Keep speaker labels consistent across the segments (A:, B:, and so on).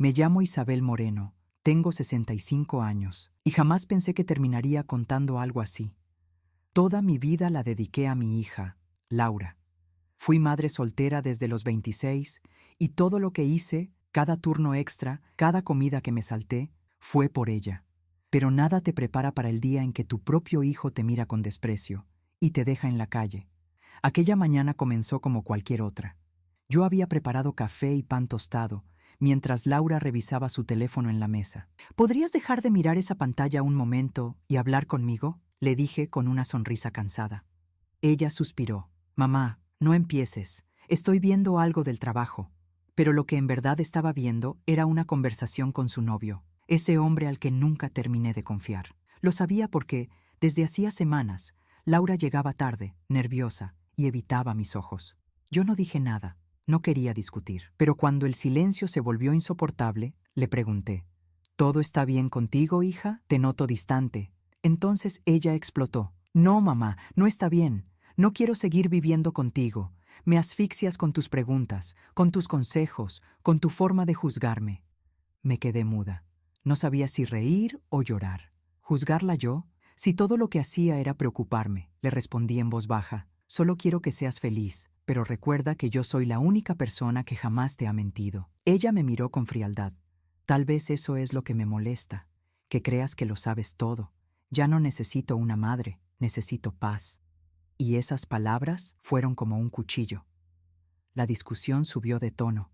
A: Me llamo Isabel Moreno, tengo 65 años, y jamás pensé que terminaría contando algo así. Toda mi vida la dediqué a mi hija, Laura. Fui madre soltera desde los 26 y todo lo que hice, cada turno extra, cada comida que me salté, fue por ella. Pero nada te prepara para el día en que tu propio hijo te mira con desprecio y te deja en la calle. Aquella mañana comenzó como cualquier otra. Yo había preparado café y pan tostado, mientras Laura revisaba su teléfono en la mesa. ¿Podrías dejar de mirar esa pantalla un momento y hablar conmigo?, le dije con una sonrisa cansada. Ella suspiró. Mamá, no empieces. Estoy viendo algo del trabajo. Pero lo que en verdad estaba viendo era una conversación con su novio, ese hombre al que nunca terminé de confiar. Lo sabía porque, desde hacía semanas, Laura llegaba tarde, nerviosa, y evitaba mis ojos. Yo no dije nada, no quería discutir. Pero cuando el silencio se volvió insoportable, le pregunté: ¿Todo está bien contigo, hija? Te noto distante. Entonces ella explotó. No, mamá, no está bien. No quiero seguir viviendo contigo. Me asfixias con tus preguntas, con tus consejos, con tu forma de juzgarme. Me quedé muda. No sabía si reír o llorar. ¿Juzgarla yo? Si todo lo que hacía era preocuparme, le respondí en voz baja. Solo quiero que seas feliz, pero recuerda que yo soy la única persona que jamás te ha mentido. Ella me miró con frialdad. Tal vez eso es lo que me molesta, que creas que lo sabes todo. Ya no necesito una madre, necesito paz. Y esas palabras fueron como un cuchillo. La discusión subió de tono.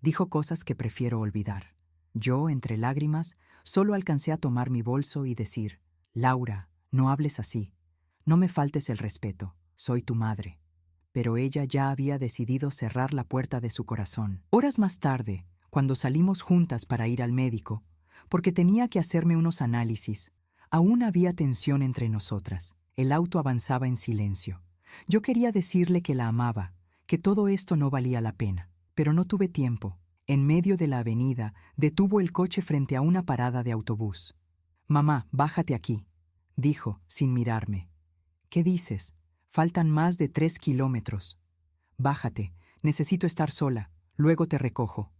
A: Dijo cosas que prefiero olvidar. Yo, entre lágrimas, solo alcancé a tomar mi bolso y decir: Laura, no hables así. No me faltes el respeto. Soy tu madre. Pero ella ya había decidido cerrar la puerta de su corazón. Horas más tarde, cuando salimos juntas para ir al médico, porque tenía que hacerme unos análisis, aún había tensión entre nosotras. El auto avanzaba en silencio. Yo quería decirle que la amaba, que todo esto no valía la pena, pero no tuve tiempo. En medio de la avenida, detuvo el coche frente a una parada de autobús. Mamá, bájate aquí, dijo, sin mirarme. ¿Qué dices? Faltan más de 3 kilómetros. Bájate, necesito estar sola, luego te recojo.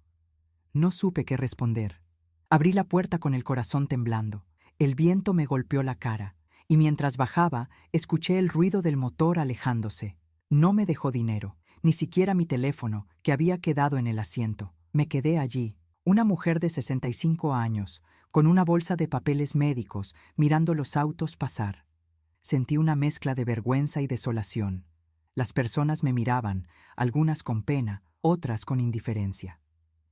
A: No supe qué responder. Abrí la puerta con el corazón temblando. El viento me golpeó la cara, y mientras bajaba, escuché el ruido del motor alejándose. No me dejó dinero, ni siquiera mi teléfono, que había quedado en el asiento. Me quedé allí, una mujer de 65 años, con una bolsa de papeles médicos, mirando los autos pasar. Sentí una mezcla de vergüenza y desolación. Las personas me miraban, algunas con pena, otras con indiferencia.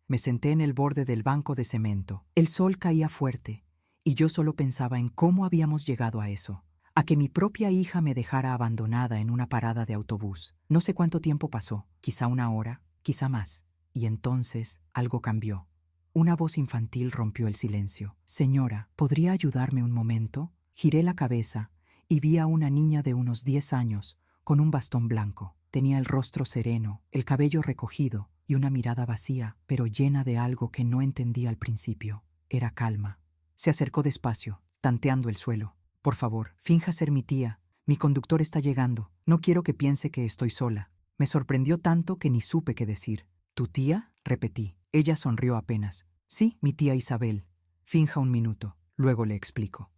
A: Me senté en el borde del banco de cemento. El sol caía fuerte, y yo solo pensaba en cómo habíamos llegado a eso, a que mi propia hija me dejara abandonada en una parada de autobús. No sé cuánto tiempo pasó, quizá una hora, quizá más. Y entonces algo cambió. Una voz infantil rompió el silencio. Señora, ¿podría ayudarme un momento? Giré la cabeza y vi a una niña de unos 10 años, con un bastón blanco. Tenía el rostro sereno, el cabello recogido y una mirada vacía, pero llena de algo que no entendí al principio. Era calma. Se acercó despacio, tanteando el suelo. Por favor, finja ser mi tía. Mi conductor está llegando. No quiero que piense que estoy sola. Me sorprendió tanto que ni supe qué decir. ¿Tu tía?, repetí. Ella sonrió apenas. Sí, mi tía Isabel. Finja un minuto, luego le explico.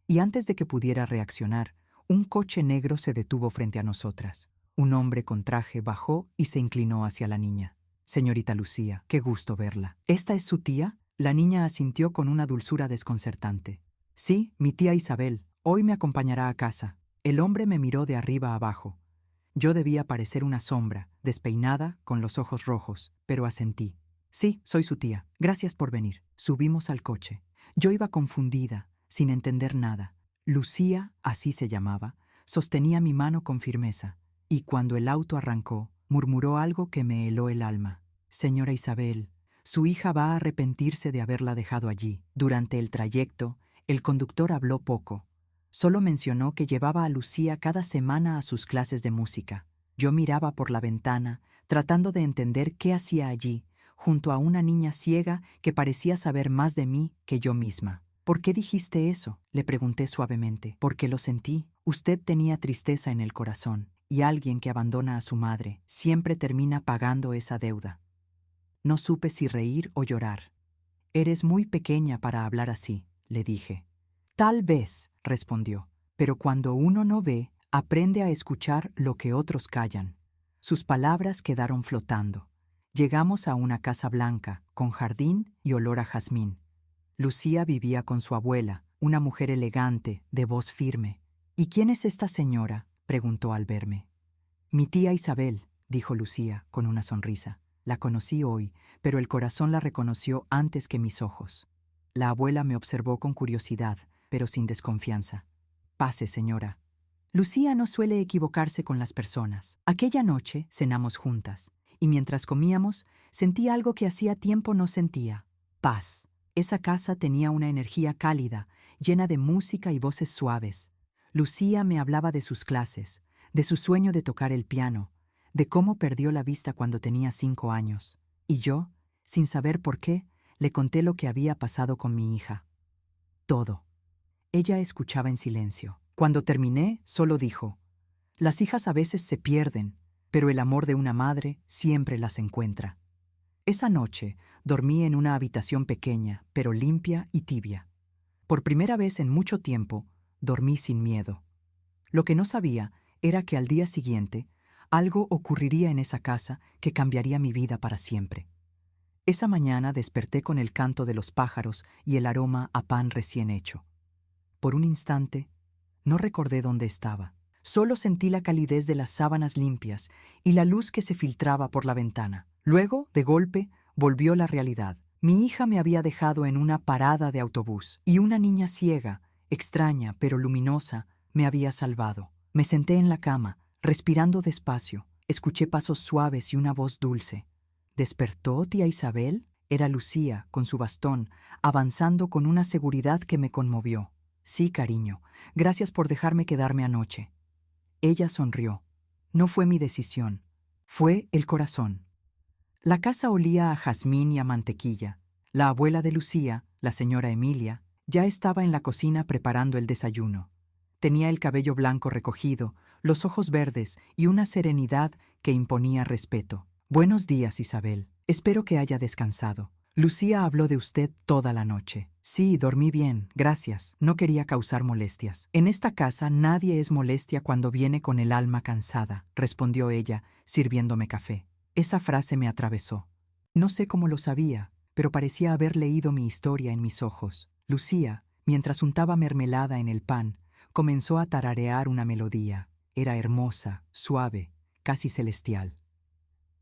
A: Y antes de que pudiera reaccionar, un coche negro se detuvo frente a nosotras. Un hombre con traje bajó y se inclinó hacia la niña. Señorita Lucía, qué gusto verla. ¿Esta es su tía? La niña asintió con una dulzura desconcertante. Sí, mi tía Isabel. Hoy me acompañará a casa. El hombre me miró de arriba a abajo. Yo debía parecer una sombra, despeinada, con los ojos rojos, pero asentí. Sí, soy su tía. Gracias por venir. Subimos al coche. Yo iba confundida, sin entender nada. Lucía, así se llamaba, sostenía mi mano con firmeza, y cuando el auto arrancó, murmuró algo que me heló el alma. Señora Isabel, su hija va a arrepentirse de haberla dejado allí. Durante el trayecto, el conductor habló poco. Solo mencionó que llevaba a Lucía cada semana a sus clases de música. Yo miraba por la ventana, tratando de entender qué hacía allí, junto a una niña ciega que parecía saber más de mí que yo misma. ¿Por qué dijiste eso?, le pregunté suavemente. Porque lo sentí. Usted tenía tristeza en el corazón, y alguien que abandona a su madre siempre termina pagando esa deuda. No supe si reír o llorar. Eres muy pequeña para hablar así, le dije. Tal vez, respondió, pero cuando uno no ve, aprende a escuchar lo que otros callan. Sus palabras quedaron flotando. Llegamos a una casa blanca, con jardín y olor a jazmín. Lucía vivía con su abuela, una mujer elegante, de voz firme. ¿Y quién es esta señora?, preguntó al verme. Mi tía Isabel, dijo Lucía, con una sonrisa. La conocí hoy, pero el corazón la reconoció antes que mis ojos. La abuela me observó con curiosidad, pero sin desconfianza. Pase, señora. Lucía no suele equivocarse con las personas. Aquella noche cenamos juntas, y mientras comíamos, sentí algo que hacía tiempo no sentía: paz. Esa casa tenía una energía cálida, llena de música y voces suaves. Lucía me hablaba de sus clases, de su sueño de tocar el piano, de cómo perdió la vista cuando tenía 5 años. Y yo, sin saber por qué, le conté lo que había pasado con mi hija. Todo. Ella escuchaba en silencio. Cuando terminé, solo dijo: las hijas a veces se pierden, pero el amor de una madre siempre las encuentra. Esa noche dormí en una habitación pequeña, pero limpia y tibia. Por primera vez en mucho tiempo, dormí sin miedo. Lo que no sabía era que al día siguiente, algo ocurriría en esa casa que cambiaría mi vida para siempre. Esa mañana desperté con el canto de los pájaros y el aroma a pan recién hecho. Por un instante, no recordé dónde estaba. Solo sentí la calidez de las sábanas limpias y la luz que se filtraba por la ventana. Luego, de golpe, volvió la realidad. Mi hija me había dejado en una parada de autobús y una niña ciega, extraña pero luminosa, me había salvado. Me senté en la cama, respirando despacio. Escuché pasos suaves y una voz dulce. ¿Despertó tía Isabel? Era Lucía, con su bastón, avanzando con una seguridad que me conmovió. Sí, cariño, gracias por dejarme quedarme anoche. Ella sonrió. No fue mi decisión, fue el corazón. La casa olía a jazmín y a mantequilla. La abuela de Lucía, la señora Emilia, ya estaba en la cocina preparando el desayuno. Tenía el cabello blanco recogido, los ojos verdes y una serenidad que imponía respeto. Buenos días, Isabel. Espero que haya descansado. Lucía habló de usted toda la noche. Sí, dormí bien, gracias. No quería causar molestias. En esta casa nadie es molestia cuando viene con el alma cansada, respondió ella, sirviéndome café. Esa frase me atravesó. No sé cómo lo sabía, pero parecía haber leído mi historia en mis ojos. Lucía, mientras untaba mermelada en el pan, comenzó a tararear una melodía. Era hermosa, suave, casi celestial.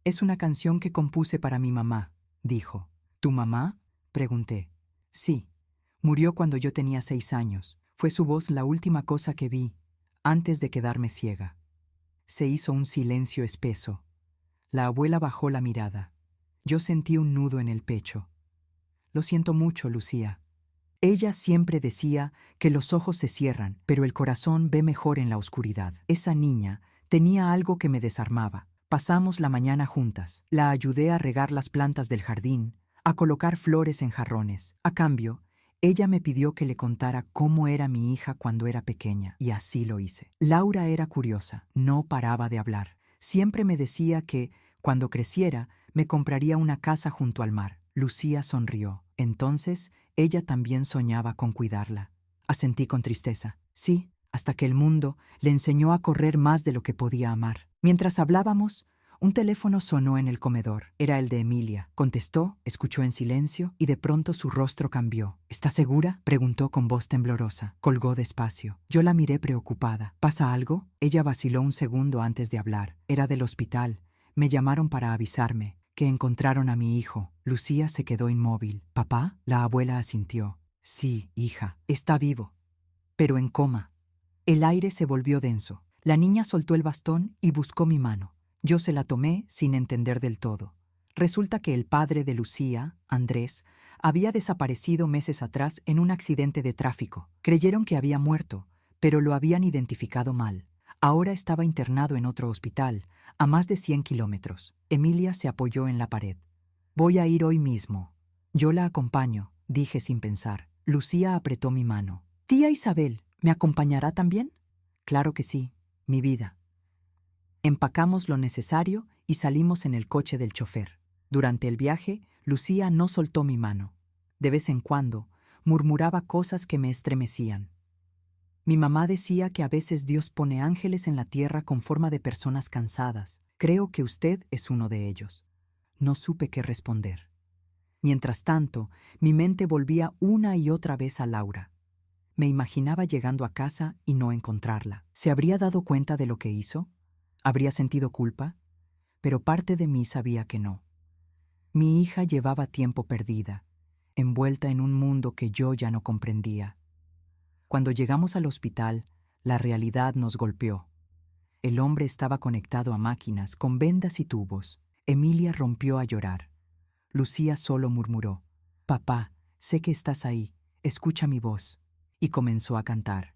A: Es una canción que compuse para mi mamá, dijo. ¿Tu mamá?, pregunté. Sí, murió cuando yo tenía 6 años. Fue su voz la última cosa que vi, antes de quedarme ciega. Se hizo un silencio espeso. La abuela bajó la mirada. Yo sentí un nudo en el pecho. Lo siento mucho, Lucía. Ella siempre decía que los ojos se cierran, pero el corazón ve mejor en la oscuridad. Esa niña tenía algo que me desarmaba. Pasamos la mañana juntas. La ayudé a regar las plantas del jardín, a colocar flores en jarrones. A cambio, ella me pidió que le contara cómo era mi hija cuando era pequeña, y así lo hice. Laura era curiosa, no paraba de hablar. Siempre me decía que, cuando creciera, me compraría una casa junto al mar. Lucía sonrió. Entonces, ella también soñaba con cuidarla. Asentí con tristeza. Sí, hasta que el mundo le enseñó a correr más de lo que podía amar. Mientras hablábamos, un teléfono sonó en el comedor. Era el de Emilia. Contestó, escuchó en silencio y de pronto su rostro cambió. ¿Estás segura?, preguntó con voz temblorosa. Colgó despacio. Yo la miré preocupada. ¿Pasa algo? Ella vaciló un segundo antes de hablar. Era del hospital. Me llamaron para avisarme que encontraron a mi hijo. Lucía se quedó inmóvil. ¿Papá?, la abuela asintió. Sí, hija, está vivo, pero en coma. El aire se volvió denso. La niña soltó el bastón y buscó mi mano. Yo se la tomé sin entender del todo. Resulta que el padre de Lucía, Andrés, había desaparecido meses atrás en un accidente de tráfico. Creyeron que había muerto, pero lo habían identificado mal. Ahora estaba internado en otro hospital, a más de 100 kilómetros. Emilia se apoyó en la pared. Voy a ir hoy mismo. Yo la acompaño, dije sin pensar. Lucía apretó mi mano. Tía Isabel, ¿me acompañará también? Claro que sí, mi vida. Empacamos lo necesario y salimos en el coche del chofer. Durante el viaje, Lucía no soltó mi mano. De vez en cuando, murmuraba cosas que me estremecían. Mi mamá decía que a veces Dios pone ángeles en la tierra con forma de personas cansadas. Creo que usted es uno de ellos. No supe qué responder. Mientras tanto, mi mente volvía una y otra vez a Laura. Me imaginaba llegando a casa y no encontrarla. ¿Se habría dado cuenta de lo que hizo? ¿Habría sentido culpa? Pero parte de mí sabía que no. Mi hija llevaba tiempo perdida, envuelta en un mundo que yo ya no comprendía. Cuando llegamos al hospital, la realidad nos golpeó. El hombre estaba conectado a máquinas, con vendas y tubos. Emilia rompió a llorar. Lucía solo murmuró: «Papá, sé que estás ahí, escucha mi voz». Y comenzó a cantar.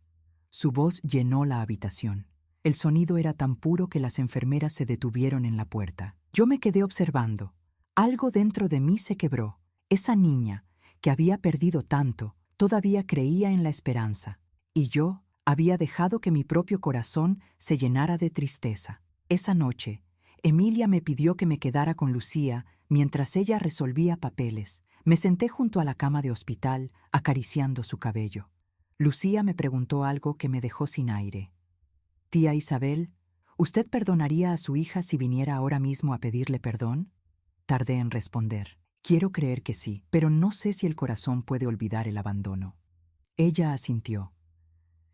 A: Su voz llenó la habitación. El sonido era tan puro que las enfermeras se detuvieron en la puerta. Yo me quedé observando. Algo dentro de mí se quebró. Esa niña, que había perdido tanto, todavía creía en la esperanza. Y yo había dejado que mi propio corazón se llenara de tristeza. Esa noche, Emilia me pidió que me quedara con Lucía mientras ella resolvía papeles. Me senté junto a la cama de hospital, acariciando su cabello. Lucía me preguntó algo que me dejó sin aire. «Tía Isabel, ¿usted perdonaría a su hija si viniera ahora mismo a pedirle perdón?» Tardé en responder. Quiero creer que sí, pero no sé si el corazón puede olvidar el abandono. Ella asintió.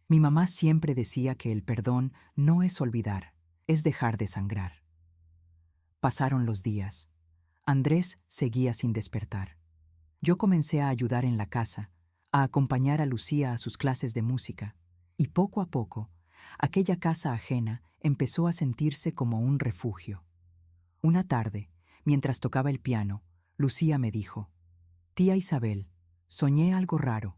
A: Mi mamá siempre decía que el perdón no es olvidar, es dejar de sangrar. Pasaron los días. Andrés seguía sin despertar. Yo comencé a ayudar en la casa, a acompañar a Lucía a sus clases de música, y poco a poco, aquella casa ajena empezó a sentirse como un refugio. Una tarde, mientras tocaba el piano, Lucía me dijo: «Tía Isabel, soñé algo raro.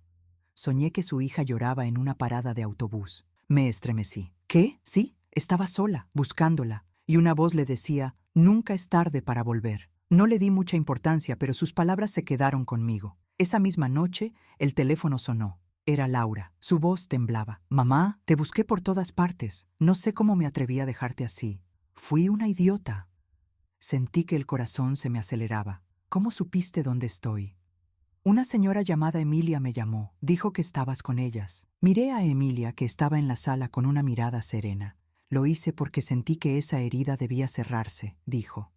A: Soñé que su hija lloraba en una parada de autobús». Me estremecí. «¿Qué? Sí, estaba sola, buscándola, y una voz le decía: «Nunca es tarde para volver». No le di mucha importancia, pero sus palabras se quedaron conmigo. Esa misma noche, el teléfono sonó. Era Laura. Su voz temblaba. «Mamá, te busqué por todas partes. No sé cómo me atreví a dejarte así. Fui una idiota». Sentí que el corazón se me aceleraba. «¿Cómo supiste dónde estoy?» «Una señora llamada Emilia me llamó. Dijo que estabas con ellas». Miré a Emilia, que estaba en la sala con una mirada serena. «Lo hice porque sentí que esa herida debía cerrarse», dijo.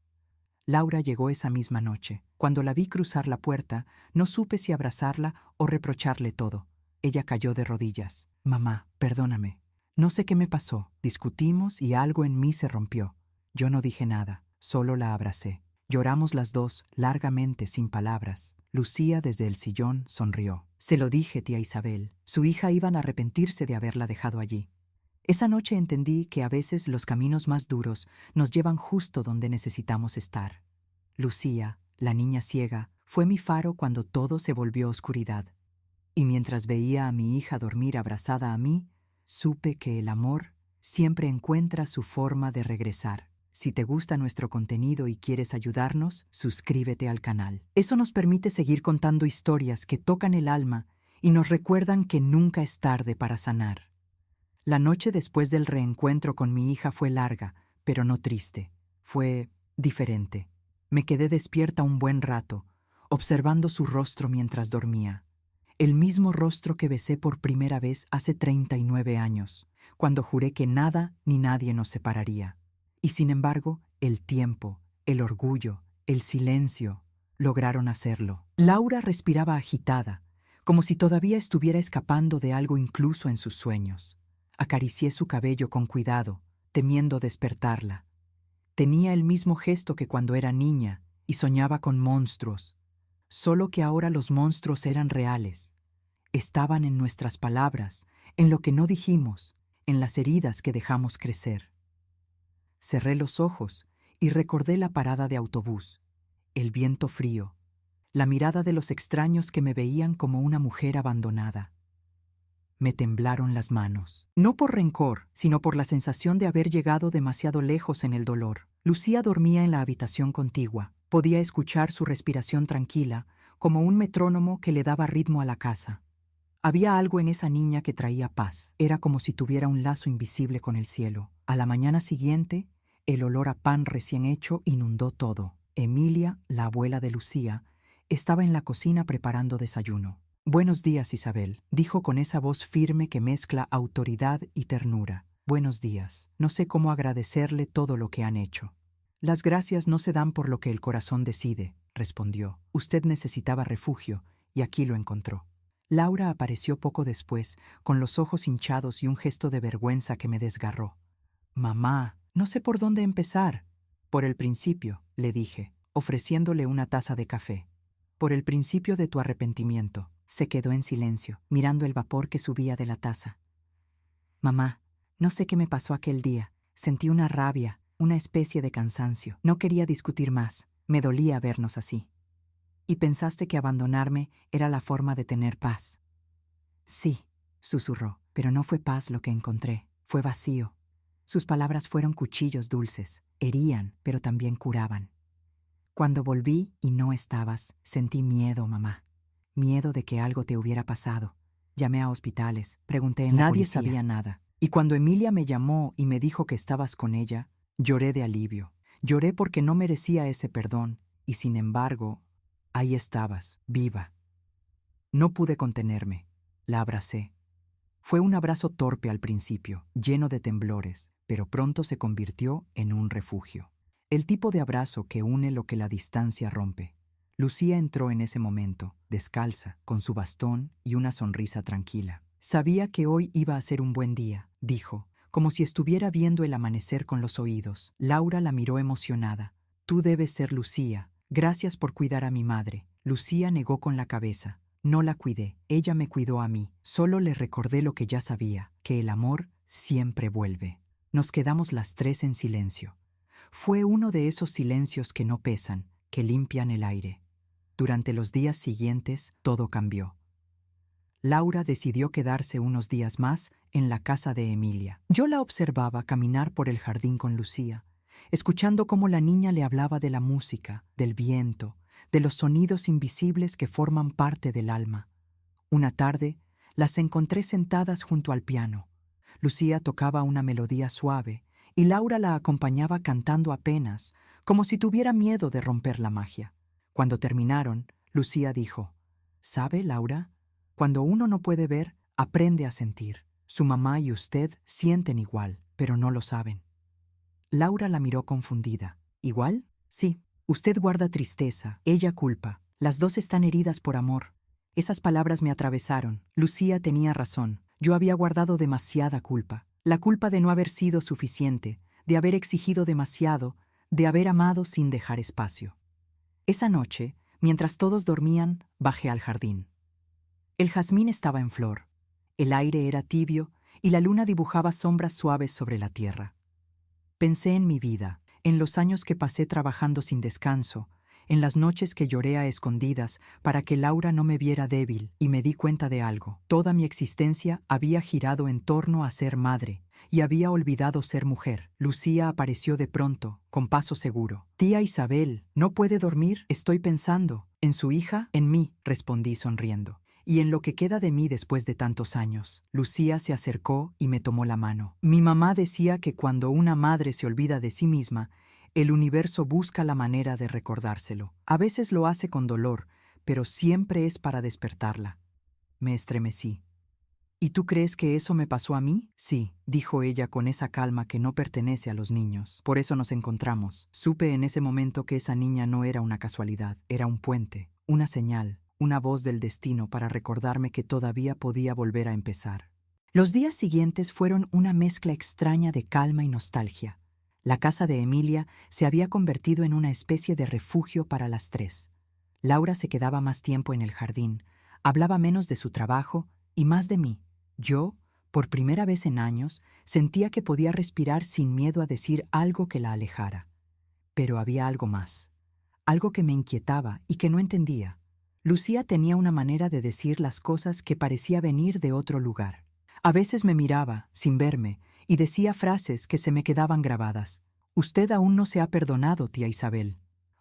A: Laura llegó esa misma noche. Cuando la vi cruzar la puerta, no supe si abrazarla o reprocharle todo. Ella cayó de rodillas. «Mamá, perdóname. No sé qué me pasó. Discutimos y algo en mí se rompió». Yo no dije nada, solo la abracé. Lloramos las dos, largamente, sin palabras. Lucía, desde el sillón, sonrió. «Se lo dije, tía Isabel. Su hija iban a arrepentirse de haberla dejado allí». Esa noche entendí que a veces los caminos más duros nos llevan justo donde necesitamos estar. Lucía, la niña ciega, fue mi faro cuando todo se volvió oscuridad. Y mientras veía a mi hija dormir abrazada a mí, supe que el amor siempre encuentra su forma de regresar. Si te gusta nuestro contenido y quieres ayudarnos, suscríbete al canal. Eso nos permite seguir contando historias que tocan el alma y nos recuerdan que nunca es tarde para sanar. La noche después del reencuentro con mi hija fue larga, pero no triste. Fue diferente. Me quedé despierta un buen rato, observando su rostro mientras dormía. El mismo rostro que besé por primera vez hace 39 años, cuando juré que nada ni nadie nos separaría. Y sin embargo, el tiempo, el orgullo, el silencio, lograron hacerlo. Laura respiraba agitada, como si todavía estuviera escapando de algo incluso en sus sueños. Acaricié su cabello con cuidado, temiendo despertarla. Tenía el mismo gesto que cuando era niña y soñaba con monstruos, solo que ahora los monstruos eran reales. Estaban en nuestras palabras, en lo que no dijimos, en las heridas que dejamos crecer. Cerré los ojos y recordé la parada de autobús, el viento frío, la mirada de los extraños que me veían como una mujer abandonada. Me temblaron las manos. No por rencor, sino por la sensación de haber llegado demasiado lejos en el dolor. Lucía dormía en la habitación contigua. Podía escuchar su respiración tranquila, como un metrónomo que le daba ritmo a la casa. Había algo en esa niña que traía paz. Era como si tuviera un lazo invisible con el cielo. A la mañana siguiente, el olor a pan recién hecho inundó todo. Emilia, la abuela de Lucía, Estaba en la cocina preparando desayuno. Buenos días, Isabel, dijo con esa voz firme que mezcla autoridad y ternura. Buenos días. No sé cómo agradecerle todo lo que han hecho. Las gracias no se dan por lo que el corazón decide, respondió. Usted necesitaba refugio y aquí lo encontró. Laura apareció poco después, con los ojos hinchados y un gesto de vergüenza que me desgarró. Mamá, no sé por dónde empezar. Por el principio, le dije, ofreciéndole una taza de café. Por el principio de tu arrepentimiento. Se quedó en silencio, mirando el vapor que subía de la taza. Mamá, no sé qué me pasó aquel día. Sentí una rabia, una especie de cansancio. No quería discutir más. Me dolía vernos así. ¿Y pensaste que abandonarme era la forma de tener paz? Sí, susurró, pero no fue paz lo que encontré. Fue vacío. Sus palabras fueron cuchillos dulces. Herían, pero también curaban. Cuando volví y no estabas, sentí miedo, mamá. Miedo de que algo te hubiera pasado. Llamé a hospitales, pregunté en la policía. Nadie sabía nada. Y cuando Emilia me llamó y me dijo que estabas con ella, lloré de alivio. Lloré porque no merecía ese perdón, y sin embargo, ahí estabas, viva. No pude contenerme. La abracé. Fue un abrazo torpe al principio, lleno de temblores, pero pronto se convirtió en un refugio. El tipo de abrazo que une lo que la distancia rompe. Lucía entró en ese momento, descalza, con su bastón y una sonrisa tranquila. Sabía que hoy iba a ser un buen día, dijo, como si estuviera viendo el amanecer con los oídos. Laura la miró emocionada. Tú debes ser Lucía. Gracias por cuidar a mi madre. Lucía negó con la cabeza. No la cuidé, ella me cuidó a mí. Solo le recordé lo que ya sabía, que el amor siempre vuelve. Nos quedamos las tres en silencio. Fue uno de esos silencios que no pesan, que limpian el aire. Durante los días siguientes, todo cambió. Laura decidió quedarse unos días más en la casa de Emilia. Yo la observaba caminar por el jardín con Lucía, escuchando cómo la niña le hablaba de la música, del viento, de los sonidos invisibles que forman parte del alma. Una tarde, las encontré sentadas junto al piano. Lucía tocaba una melodía suave y Laura la acompañaba cantando apenas, como si tuviera miedo de romper la magia. Cuando terminaron, Lucía dijo, ¿sabe, Laura? Cuando uno no puede ver, aprende a sentir. Su mamá y usted sienten igual, pero no lo saben. Laura la miró confundida. ¿Igual? Sí. Usted guarda tristeza, ella culpa. Las dos están heridas por amor. Esas palabras me atravesaron. Lucía tenía razón. Yo había guardado demasiada culpa. La culpa de no haber sido suficiente, de haber exigido demasiado, de haber amado sin dejar espacio. Esa noche, mientras todos dormían, bajé al jardín. El jazmín estaba en flor. El aire era tibio y la luna dibujaba sombras suaves sobre la tierra. Pensé en mi vida, en los años que pasé trabajando sin descanso, en las noches que lloré a escondidas para que Laura no me viera débil, y me di cuenta de algo. Toda mi existencia había girado en torno a ser madre, y había olvidado ser mujer. Lucía apareció de pronto, con paso seguro. «Tía Isabel, ¿no puede dormir? Estoy pensando. ¿En su hija? En mí», respondí sonriendo. «Y en lo que queda de mí después de tantos años». Lucía se acercó y me tomó la mano. Mi mamá decía que cuando una madre se olvida de sí misma, el universo busca la manera de recordárselo. A veces lo hace con dolor, pero siempre es para despertarla. Me estremecí. ¿Y tú crees que eso me pasó a mí? Sí, dijo ella con esa calma que no pertenece a los niños. Por eso nos encontramos. Supe en ese momento que esa niña no era una casualidad, era un puente, una señal, una voz del destino para recordarme que todavía podía volver a empezar. Los días siguientes fueron una mezcla extraña de calma y nostalgia. La casa de Emilia se había convertido en una especie de refugio para las tres. Laura se quedaba más tiempo en el jardín, hablaba menos de su trabajo y más de mí. Yo, por primera vez en años, sentía que podía respirar sin miedo a decir algo que la alejara. Pero había algo más, algo que me inquietaba y que no entendía. Lucía tenía una manera de decir las cosas que parecía venir de otro lugar. A veces me miraba, sin verme, y decía frases que se me quedaban grabadas. «Usted aún no se ha perdonado, tía Isabel».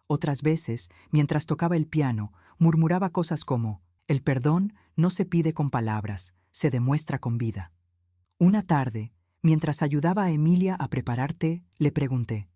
A: Otras veces, mientras tocaba el piano, murmuraba cosas como: «El perdón no se pide con palabras, se demuestra con vida». Una tarde, mientras ayudaba a Emilia a preparar té, le pregunté: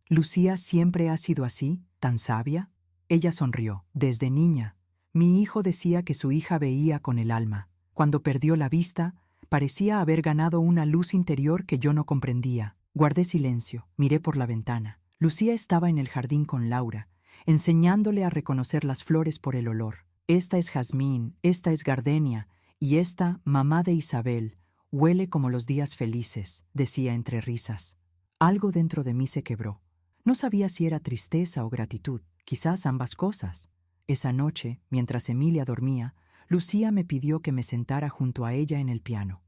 A: «¿Lucía siempre ha sido así, tan sabia?» Ella sonrió. Desde niña, mi hijo decía que su hija veía con el alma. Cuando perdió la vista, parecía haber ganado una luz interior que yo no comprendía. Guardé silencio, miré por la ventana. Lucía estaba en el jardín con Laura, enseñándole a reconocer las flores por el olor. Esta es jazmín, esta es gardenia, y esta, mamá de Isabel, huele como los días felices, decía entre risas. Algo dentro de mí se quebró. No sabía si era tristeza o gratitud, quizás ambas cosas. Esa noche, mientras Emilia dormía, Lucía me pidió que me sentara junto a ella en el piano.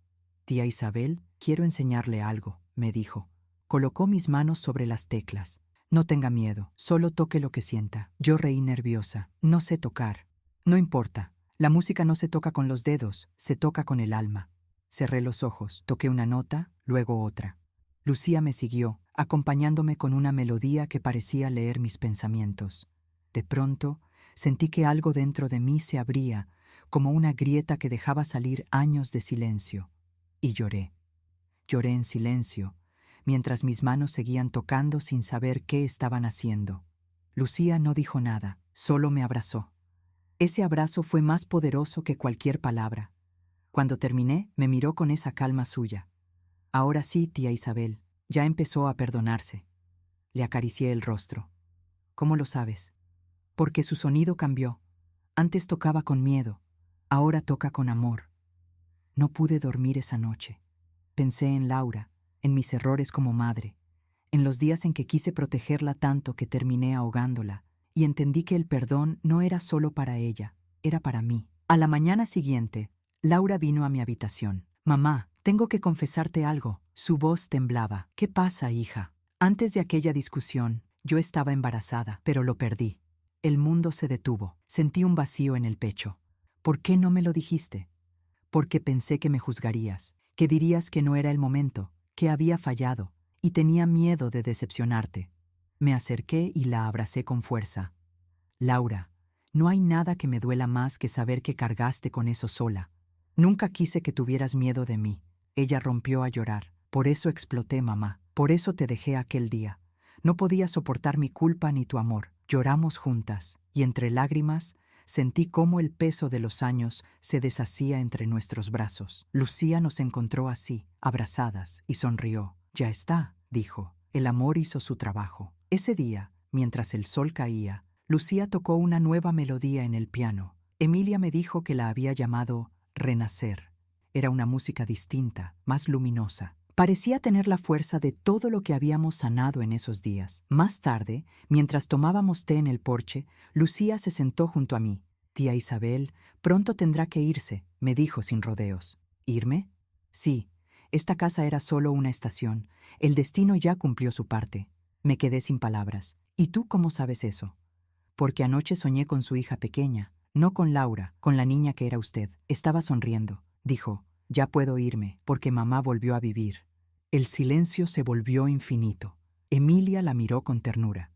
A: Tía Isabel, quiero enseñarle algo, me dijo. Colocó mis manos sobre las teclas. No tenga miedo, solo toque lo que sienta. Yo reí nerviosa. No sé tocar. No importa. La música no se toca con los dedos, se toca con el alma. Cerré los ojos, toqué una nota, luego otra. Lucía me siguió, acompañándome con una melodía que parecía leer mis pensamientos. De pronto, sentí que algo dentro de mí se abría, como una grieta que dejaba salir años de silencio. Y lloré. Lloré en silencio, mientras mis manos seguían tocando sin saber qué estaban haciendo. Lucía no dijo nada, solo me abrazó. Ese abrazo fue más poderoso que cualquier palabra. Cuando terminé, me miró con esa calma suya. Ahora sí, tía Isabel, ya empezó a perdonarse. Le acaricié el rostro. ¿Cómo lo sabes? Porque su sonido cambió. Antes tocaba con miedo, ahora toca con amor. No pude dormir esa noche. Pensé en Laura, en mis errores como madre, en los días en que quise protegerla tanto que terminé ahogándola, y entendí que el perdón no era solo para ella, era para mí. A la mañana siguiente, Laura vino a mi habitación. Mamá, tengo que confesarte algo. Su voz temblaba. ¿Qué pasa, hija? Antes de aquella discusión, yo estaba embarazada, pero lo perdí. El mundo se detuvo. Sentí un vacío en el pecho. ¿Por qué no me lo dijiste? Porque pensé que me juzgarías, que dirías que no era el momento, que había fallado, y tenía miedo de decepcionarte. Me acerqué y la abracé con fuerza. Laura, no hay nada que me duela más que saber que cargaste con eso sola. Nunca quise que tuvieras miedo de mí. Ella rompió a llorar. Por eso exploté, mamá. Por eso te dejé aquel día. No podía soportar mi culpa ni tu amor. Lloramos juntas, y entre lágrimas sentí cómo el peso de los años se deshacía entre nuestros brazos. Lucía nos encontró así, abrazadas, y sonrió. Ya está, dijo. El amor hizo su trabajo. Ese día, mientras el sol caía, Lucía tocó una nueva melodía en el piano. Emilia me dijo que la había llamado Renacer. Era una música distinta, más luminosa. Parecía tener la fuerza de todo lo que habíamos sanado en esos días. Más tarde, mientras tomábamos té en el porche, Lucía se sentó junto a mí. Tía Isabel, pronto tendrá que irse, me dijo sin rodeos. ¿Irme? Sí. Esta casa era solo una estación. El destino ya cumplió su parte. Me quedé sin palabras. ¿Y tú cómo sabes eso? Porque anoche soñé con su hija pequeña, no con Laura, con la niña que era usted. Estaba sonriendo. Dijo, ya puedo irme, porque mamá volvió a vivir. El silencio se volvió infinito. Emilia la miró con ternura.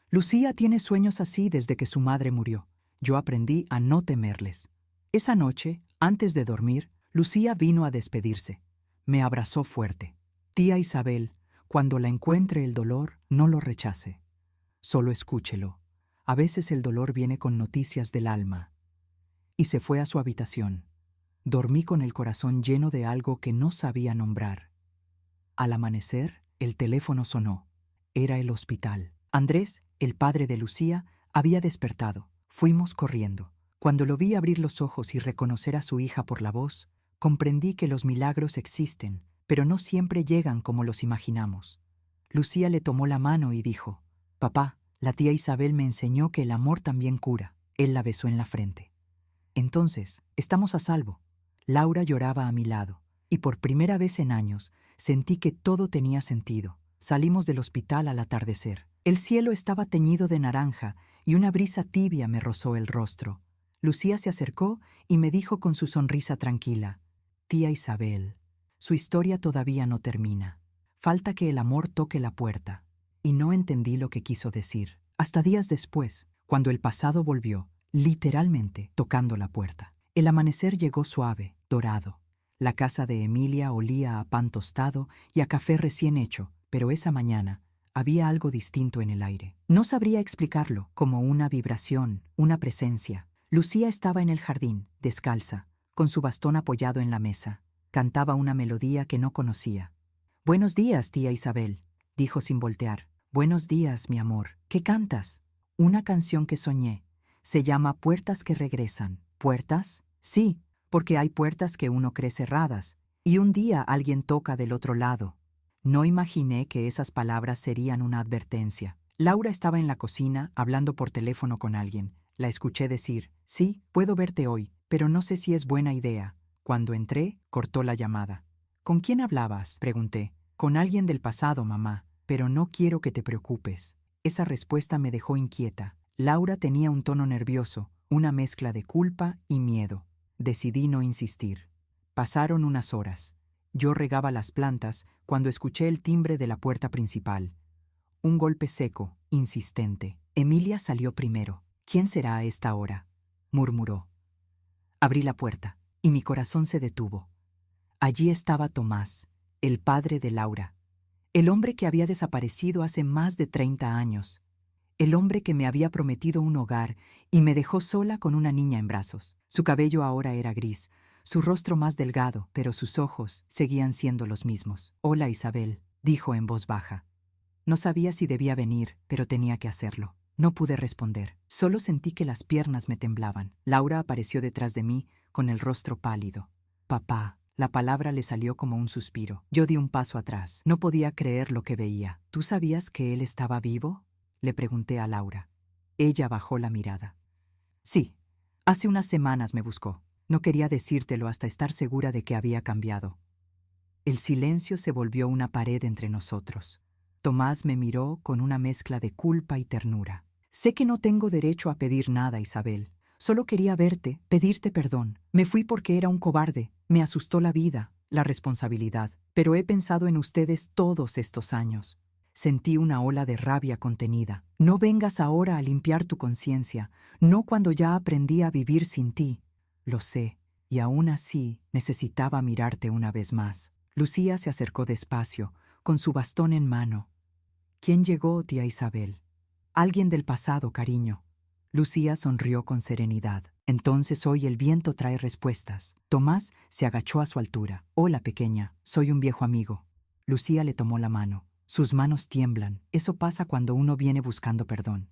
A: Lucía tiene sueños así desde que su madre murió. Yo aprendí a no temerles. Esa noche, antes de dormir, Lucía vino a despedirse. Me abrazó fuerte. Tía Isabel, cuando la encuentre el dolor, no lo rechace. Solo escúchelo. A veces el dolor viene con noticias del alma. Y se fue a su habitación. Dormí con el corazón lleno de algo que no sabía nombrar. Al amanecer, el teléfono sonó. Era el hospital. Andrés, el padre de Lucía, había despertado. Fuimos corriendo. Cuando lo vi abrir los ojos y reconocer a su hija por la voz, comprendí que los milagros existen, pero no siempre llegan como los imaginamos. Lucía le tomó la mano y dijo, «Papá, la tía Isabel me enseñó que el amor también cura». Él la besó en la frente. Entonces, estamos a salvo. Laura lloraba a mi lado, y por primera vez en años sentí que todo tenía sentido. Salimos del hospital al atardecer. El cielo estaba teñido de naranja y una brisa tibia me rozó el rostro. Lucía se acercó y me dijo con su sonrisa tranquila, «Tía Isabel, su historia todavía no termina. Falta que el amor toque la puerta». Y no entendí lo que quiso decir. Hasta días después, cuando el pasado volvió, literalmente tocando la puerta. El amanecer llegó suave, dorado. La casa de Emilia olía a pan tostado y a café recién hecho, pero esa mañana Había algo distinto en el aire. No sabría explicarlo, como una vibración, una presencia. Lucía estaba en el jardín, descalza, con su bastón apoyado en la mesa. Cantaba una melodía que no conocía. «Buenos días, tía Isabel», dijo sin voltear. «Buenos días, mi amor. ¿Qué cantas?» «Una canción que soñé. Se llama Puertas que regresan». ¿Puertas? Sí, porque hay puertas que uno cree cerradas, y un día alguien toca del otro lado. No imaginé que esas palabras serían una advertencia. Laura estaba en la cocina, hablando por teléfono con alguien. La escuché decir, «Sí, puedo verte hoy, pero no sé si es buena idea». Cuando entré, cortó la llamada. «¿Con quién hablabas?», pregunté. «Con alguien del pasado, mamá, pero no quiero que te preocupes». Esa respuesta me dejó inquieta. Laura tenía un tono nervioso, una mezcla de culpa y miedo. Decidí no insistir. Pasaron unas horas. Yo regaba las plantas cuando escuché el timbre de la puerta principal. Un golpe seco, insistente. Emilia salió primero. «¿Quién será a esta hora?», murmuró. Abrí la puerta, y mi corazón se detuvo. Allí estaba Tomás, el padre de Laura, el hombre que había desaparecido hace más de 30 años, el hombre que me había prometido un hogar y me dejó sola con una niña en brazos. Su cabello ahora era gris, su rostro más delgado, pero sus ojos seguían siendo los mismos. «Hola, Isabel», dijo en voz baja. No sabía si debía venir, pero tenía que hacerlo. No pude responder. Solo sentí que las piernas me temblaban. Laura apareció detrás de mí, con el rostro pálido. «Papá». La palabra le salió como un suspiro. Yo di un paso atrás. No podía creer lo que veía. «¿Tú sabías que él estaba vivo?», le pregunté a Laura. Ella bajó la mirada. «Sí, hace unas semanas me buscó. No quería decírtelo hasta estar segura de que había cambiado». El silencio se volvió una pared entre nosotros. Tomás me miró con una mezcla de culpa y ternura. «Sé que no tengo derecho a pedir nada, Isabel. Solo quería verte, pedirte perdón. Me fui porque era un cobarde. Me asustó la vida, la responsabilidad. Pero he pensado en ustedes todos estos años». Sentí una ola de rabia contenida. «No vengas ahora a limpiar tu conciencia, no cuando ya aprendí a vivir sin ti». «Lo sé, y aún así necesitaba mirarte una vez más». Lucía se acercó despacio, con su bastón en mano. «¿Quién llegó, tía Isabel?» «Alguien del pasado, cariño». Lucía sonrió con serenidad. «Entonces hoy el viento trae respuestas». Tomás se agachó a su altura. «Hola, pequeña, soy un viejo amigo». Lucía le tomó la mano. Sus manos tiemblan. Eso pasa cuando uno viene buscando perdón.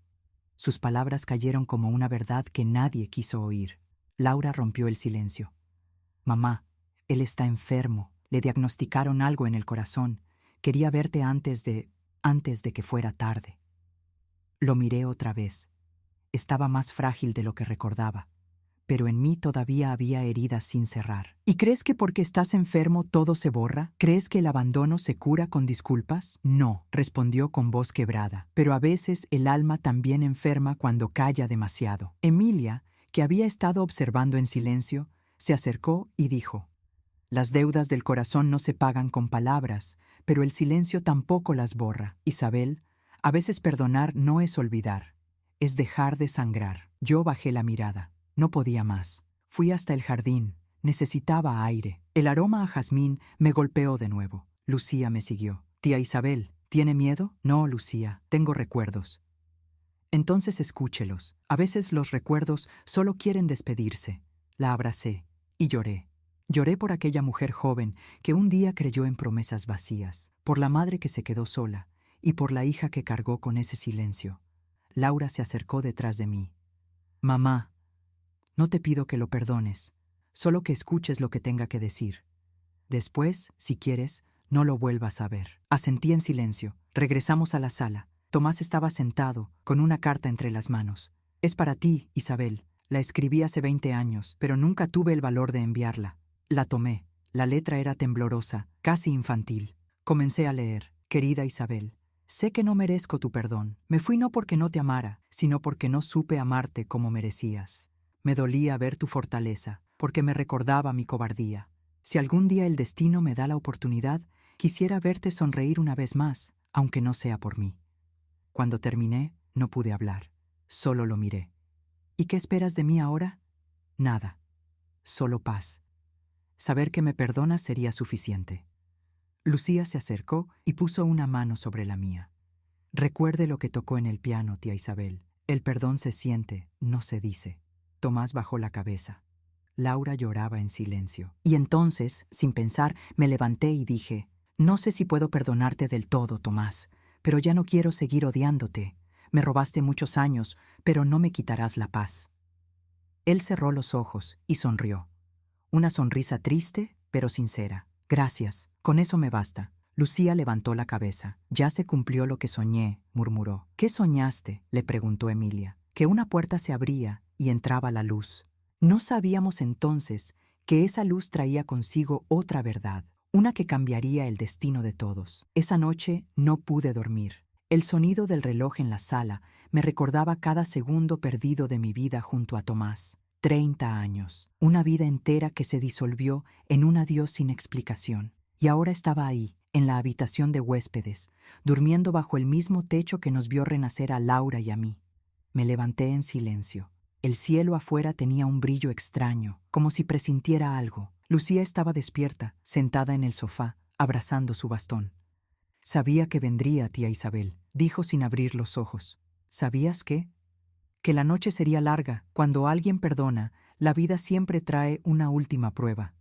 A: Sus palabras cayeron como una verdad que nadie quiso oír. Laura rompió el silencio. «Mamá, él está enfermo. Le diagnosticaron algo en el corazón. Quería verte antes de que fuera tarde». Lo miré otra vez. Estaba más frágil de lo que recordaba, pero en mí todavía había heridas sin cerrar. «¿Y crees que porque estás enfermo todo se borra? ¿Crees que el abandono se cura con disculpas?» «No», respondió con voz quebrada, «pero a veces el alma también enferma cuando calla demasiado». Emilia, que había estado observando en silencio, se acercó y dijo, «Las deudas del corazón no se pagan con palabras, pero el silencio tampoco las borra. Isabel, a veces perdonar no es olvidar, es dejar de sangrar». Yo bajé la mirada. No podía más. Fui hasta el jardín. Necesitaba aire. El aroma a jazmín me golpeó de nuevo. Lucía me siguió. «Tía Isabel, ¿tiene miedo?» «No, Lucía, tengo recuerdos». «Entonces escúchelos. A veces los recuerdos solo quieren despedirse». La abracé y lloré. Lloré por aquella mujer joven que un día creyó en promesas vacías, por la madre que se quedó sola y por la hija que cargó con ese silencio. Laura se acercó detrás de mí. «Mamá, no te pido que lo perdones, solo que escuches lo que tenga que decir. Después, si quieres, no lo vuelvas a ver». Asentí en silencio. Regresamos a la sala. Tomás estaba sentado, con una carta entre las manos. «Es para ti, Isabel. La escribí hace 20 años, pero nunca tuve el valor de enviarla». La tomé. La letra era temblorosa, casi infantil. Comencé a leer. «Querida Isabel, sé que no merezco tu perdón. Me fui no porque no te amara, sino porque no supe amarte como merecías. Me dolía ver tu fortaleza, porque me recordaba mi cobardía. Si algún día el destino me da la oportunidad, quisiera verte sonreír una vez más, aunque no sea por mí». Cuando terminé, no pude hablar. Solo lo miré. «¿Y qué esperas de mí ahora?» «Nada. Solo paz. Saber que me perdonas sería suficiente». Lucía se acercó y puso una mano sobre la mía. Recuerde lo que tocó en el piano, tía Isabel. El perdón se siente, no se dice. Tomás bajó la cabeza. Laura lloraba en silencio. Y entonces, sin pensar, me levanté y dije, no sé si puedo perdonarte del todo, Tomás, pero ya no quiero seguir odiándote. Me robaste muchos años, pero no me quitarás la paz. Él cerró los ojos y sonrió. Una sonrisa triste, pero sincera. Gracias, con eso me basta. Lucía levantó la cabeza. Ya se cumplió lo que soñé, murmuró. ¿Qué soñaste?, le preguntó Emilia. Que una puerta se abría y entraba la luz. No sabíamos entonces que esa luz traía consigo otra verdad, una que cambiaría el destino de todos. Esa noche no pude dormir. El sonido del reloj en la sala me recordaba cada segundo perdido de mi vida junto a Tomás. 30 años, una vida entera que se disolvió en un adiós sin explicación. Y ahora estaba ahí, en la habitación de huéspedes, durmiendo bajo el mismo techo que nos vio renacer a Laura y a mí. Me levanté en silencio. El cielo afuera tenía un brillo extraño, como si presintiera algo. Lucía estaba despierta, sentada en el sofá, abrazando su bastón. Sabía que vendría, tía Isabel, dijo sin abrir los ojos. ¿Sabías qué? Que la noche sería larga. Cuando alguien perdona, la vida siempre trae una última prueba.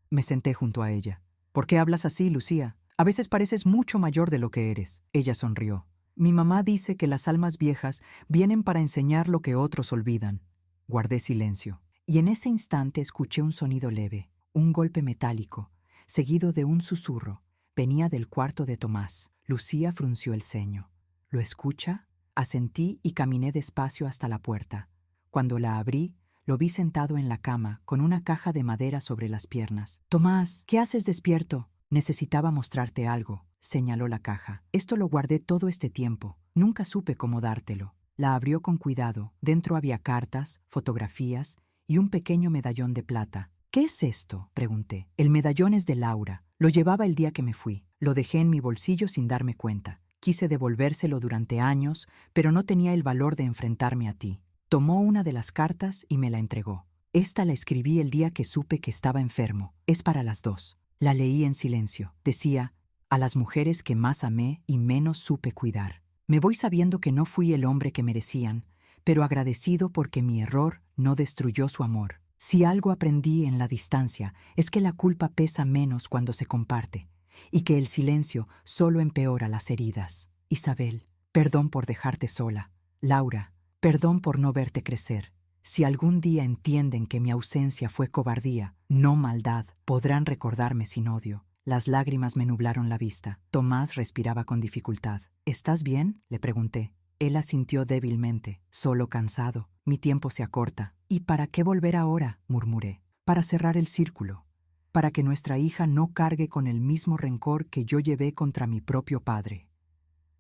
A: Me senté junto a ella. ¿Por qué hablas así, Lucía? A veces pareces mucho mayor de lo que eres. Ella sonrió. Mi mamá dice que las almas viejas vienen para enseñar lo que otros olvidan. Guardé silencio. Y en ese instante escuché un sonido leve, un golpe metálico, seguido de un susurro. Venía del cuarto de Tomás. Lucía frunció el ceño. ¿Lo escucha? Asentí y caminé despacio hasta la puerta. Cuando la abrí, lo vi sentado en la cama, con una caja de madera sobre las piernas. «Tomás, ¿qué haces despierto?» «Necesitaba mostrarte algo», señaló la caja. «Esto lo guardé todo este tiempo. Nunca supe cómo dártelo». La abrió con cuidado. Dentro había cartas, fotografías y un pequeño medallón de plata. «¿Qué es esto?», pregunté. «El medallón es de Laura. Lo llevaba el día que me fui. Lo dejé en mi bolsillo sin darme cuenta. Quise devolvérselo durante años, pero no tenía el valor de enfrentarme a ti». Tomó una de las cartas y me la entregó. «Esta la escribí el día que supe que estaba enfermo. Es para las dos». La leí en silencio. Decía, a las mujeres que más amé y menos supe cuidar. Me voy sabiendo que no fui el hombre que merecían, pero agradecido porque mi error no destruyó su amor. Si algo aprendí en la distancia es que la culpa pesa menos cuando se comparte, y que el silencio solo empeora las heridas. Isabel, perdón por dejarte sola. Laura, perdón por no verte crecer. Si algún día entienden que mi ausencia fue cobardía, no maldad, podrán recordarme sin odio. Las lágrimas me nublaron la vista. Tomás respiraba con dificultad. ¿Estás bien?, le pregunté. Él asintió débilmente. Solo cansado. Mi tiempo se acorta. ¿Y para qué volver ahora?, murmuré. Para cerrar el círculo. Para que nuestra hija no cargue con el mismo rencor que yo llevé contra mi propio padre.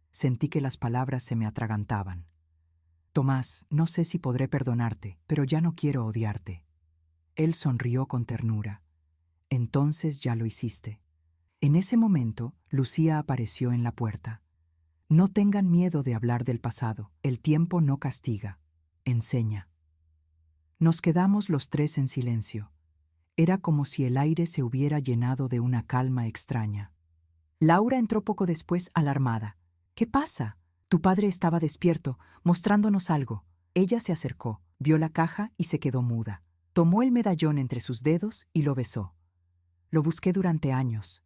A: Sentí que las palabras se me atragantaban. Tomás, no sé si podré perdonarte, pero ya no quiero odiarte. Él sonrió con ternura. Entonces ya lo hiciste. En ese momento, Lucía apareció en la puerta. No tengan miedo de hablar del pasado. El tiempo no castiga, enseña. Nos quedamos los tres en silencio. Era como si el aire se hubiera llenado de una calma extraña. Laura entró poco después, alarmada. «¿Qué pasa?» «Tu padre estaba despierto, mostrándonos algo». Ella se acercó, vio la caja y se quedó muda. Tomó el medallón entre sus dedos y lo besó. «Lo busqué durante años».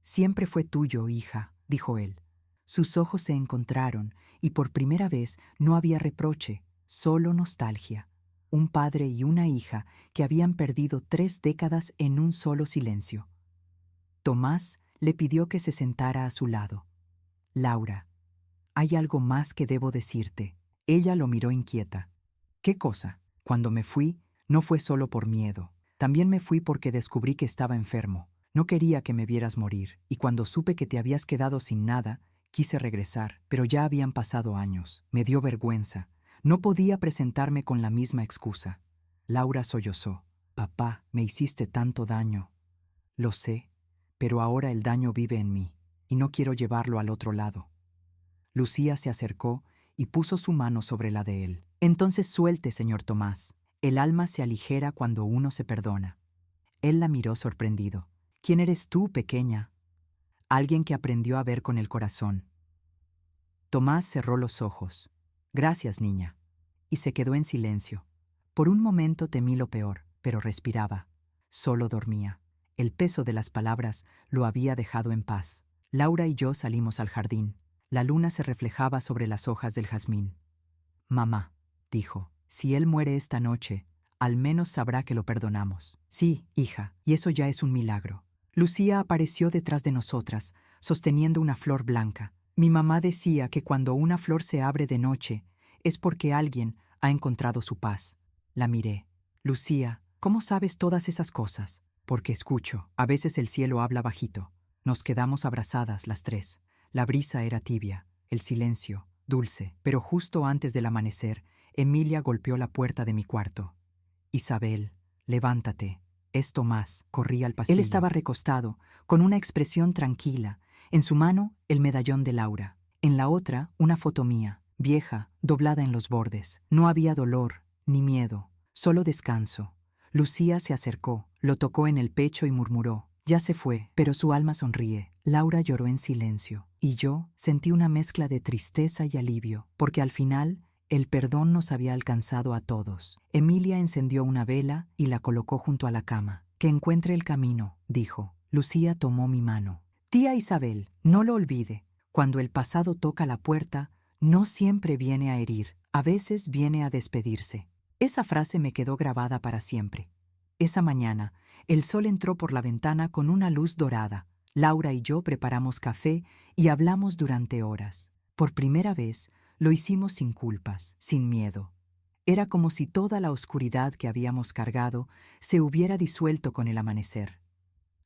A: «Siempre fue tuyo, hija», dijo él. Sus ojos se encontraron y por primera vez no había reproche, solo nostalgia. Un padre y una hija que habían perdido 3 décadas en un solo silencio. Tomás le pidió que se sentara a su lado. «Laura, hay algo más que debo decirte». Ella lo miró inquieta. «¿Qué cosa?» «Cuando me fui, no fue solo por miedo. También me fui porque descubrí que estaba enfermo. No quería que me vieras morir, y cuando supe que te habías quedado sin nada, quise regresar, pero ya habían pasado años. Me dio vergüenza. No podía presentarme con la misma excusa». Laura sollozó. «Papá, me hiciste tanto daño». «Lo sé, pero ahora el daño vive en mí, y no quiero llevarlo al otro lado». Lucía se acercó y puso su mano sobre la de él. «Entonces suelte, señor Tomás. El alma se aligera cuando uno se perdona». Él la miró sorprendido. «¿Quién eres tú, pequeña?» «Alguien que aprendió a ver con el corazón». Tomás cerró los ojos. Gracias, niña. Y se quedó en silencio. Por un momento temí lo peor, pero respiraba. Solo dormía. El peso de las palabras lo había dejado en paz. Laura y yo salimos al jardín. La luna se reflejaba sobre las hojas del jazmín. Mamá, dijo, si él muere esta noche, al menos sabrá que lo perdonamos. Sí, hija, y eso ya es un milagro. Lucía apareció detrás de nosotras, sosteniendo una flor blanca. Mi mamá decía que cuando una flor se abre de noche, es porque alguien ha encontrado su paz. La miré. Lucía, ¿cómo sabes todas esas cosas? Porque escucho. A veces el cielo habla bajito. Nos quedamos abrazadas las tres. La brisa era tibia, el silencio, dulce. Pero justo antes del amanecer, Emilia golpeó la puerta de mi cuarto. Isabel, levántate. Es Tomás. Corrí al pasillo. Él estaba recostado, con una expresión tranquila. En su mano, el medallón de Laura. En la otra, una foto mía, vieja, doblada en los bordes. No había dolor, ni miedo, solo descanso. Lucía se acercó, lo tocó en el pecho y murmuró. Ya se fue, pero su alma sonríe. Laura lloró en silencio, y yo sentí una mezcla de tristeza y alivio, porque al final el perdón nos había alcanzado a todos. Emilia encendió una vela y la colocó junto a la cama. Que encuentre el camino, dijo. Lucía tomó mi mano. Tía Isabel, no lo olvide. Cuando el pasado toca la puerta, no siempre viene a herir, a veces viene a despedirse. Esa frase me quedó grabada para siempre. Esa mañana, el sol entró por la ventana con una luz dorada. Laura y yo preparamos café y hablamos durante horas. Por primera vez, lo hicimos sin culpas, sin miedo. Era como si toda la oscuridad que habíamos cargado se hubiera disuelto con el amanecer.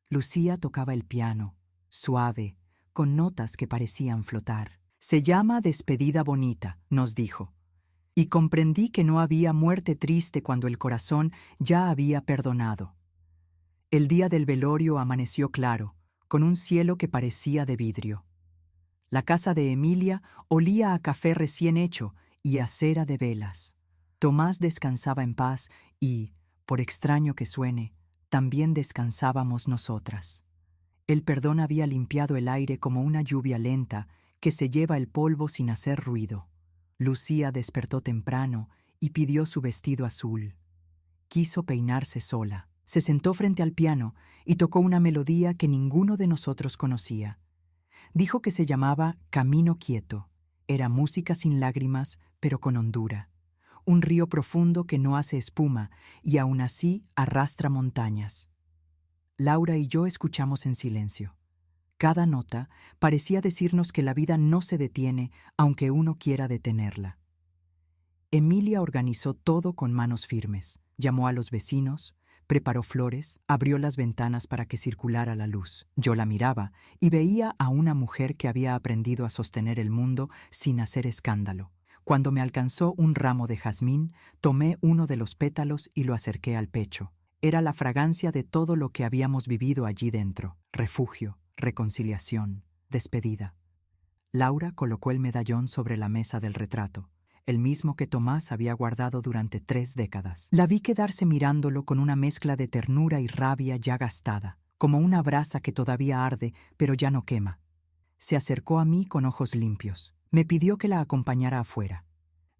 A: Lucía tocaba el piano, suave, con notas que parecían flotar. Se llama Despedida Bonita, nos dijo. Y comprendí que no había muerte triste cuando el corazón ya había perdonado. El día del velorio amaneció claro, con un cielo que parecía de vidrio. La casa de Emilia olía a café recién hecho y a cera de velas. Tomás descansaba en paz y, por extraño que suene, también descansábamos nosotras. El perdón había limpiado el aire como una lluvia lenta que se lleva el polvo sin hacer ruido. Lucía despertó temprano y pidió su vestido azul. Quiso peinarse sola. Se sentó frente al piano y tocó una melodía que ninguno de nosotros conocía. Dijo que se llamaba Camino Quieto. Era música sin lágrimas, pero con hondura. Un río profundo que no hace espuma y aún así arrastra montañas. Laura y yo escuchamos en silencio. Cada nota parecía decirnos que la vida no se detiene aunque uno quiera detenerla. Emilia organizó todo con manos firmes. Llamó a los vecinos, preparó flores, abrió las ventanas para que circulara la luz. Yo la miraba y veía a una mujer que había aprendido a sostener el mundo sin hacer escándalo. Cuando me alcanzó un ramo de jazmín, tomé uno de los pétalos y lo acerqué al pecho. Era la fragancia de todo lo que habíamos vivido allí dentro. Refugio, reconciliación, despedida. Laura colocó el medallón sobre la mesa del retrato, el mismo que Tomás había guardado durante 3 décadas. La vi quedarse mirándolo con una mezcla de ternura y rabia ya gastada, como una brasa que todavía arde, pero ya no quema. Se acercó a mí con ojos limpios. Me pidió que la acompañara afuera.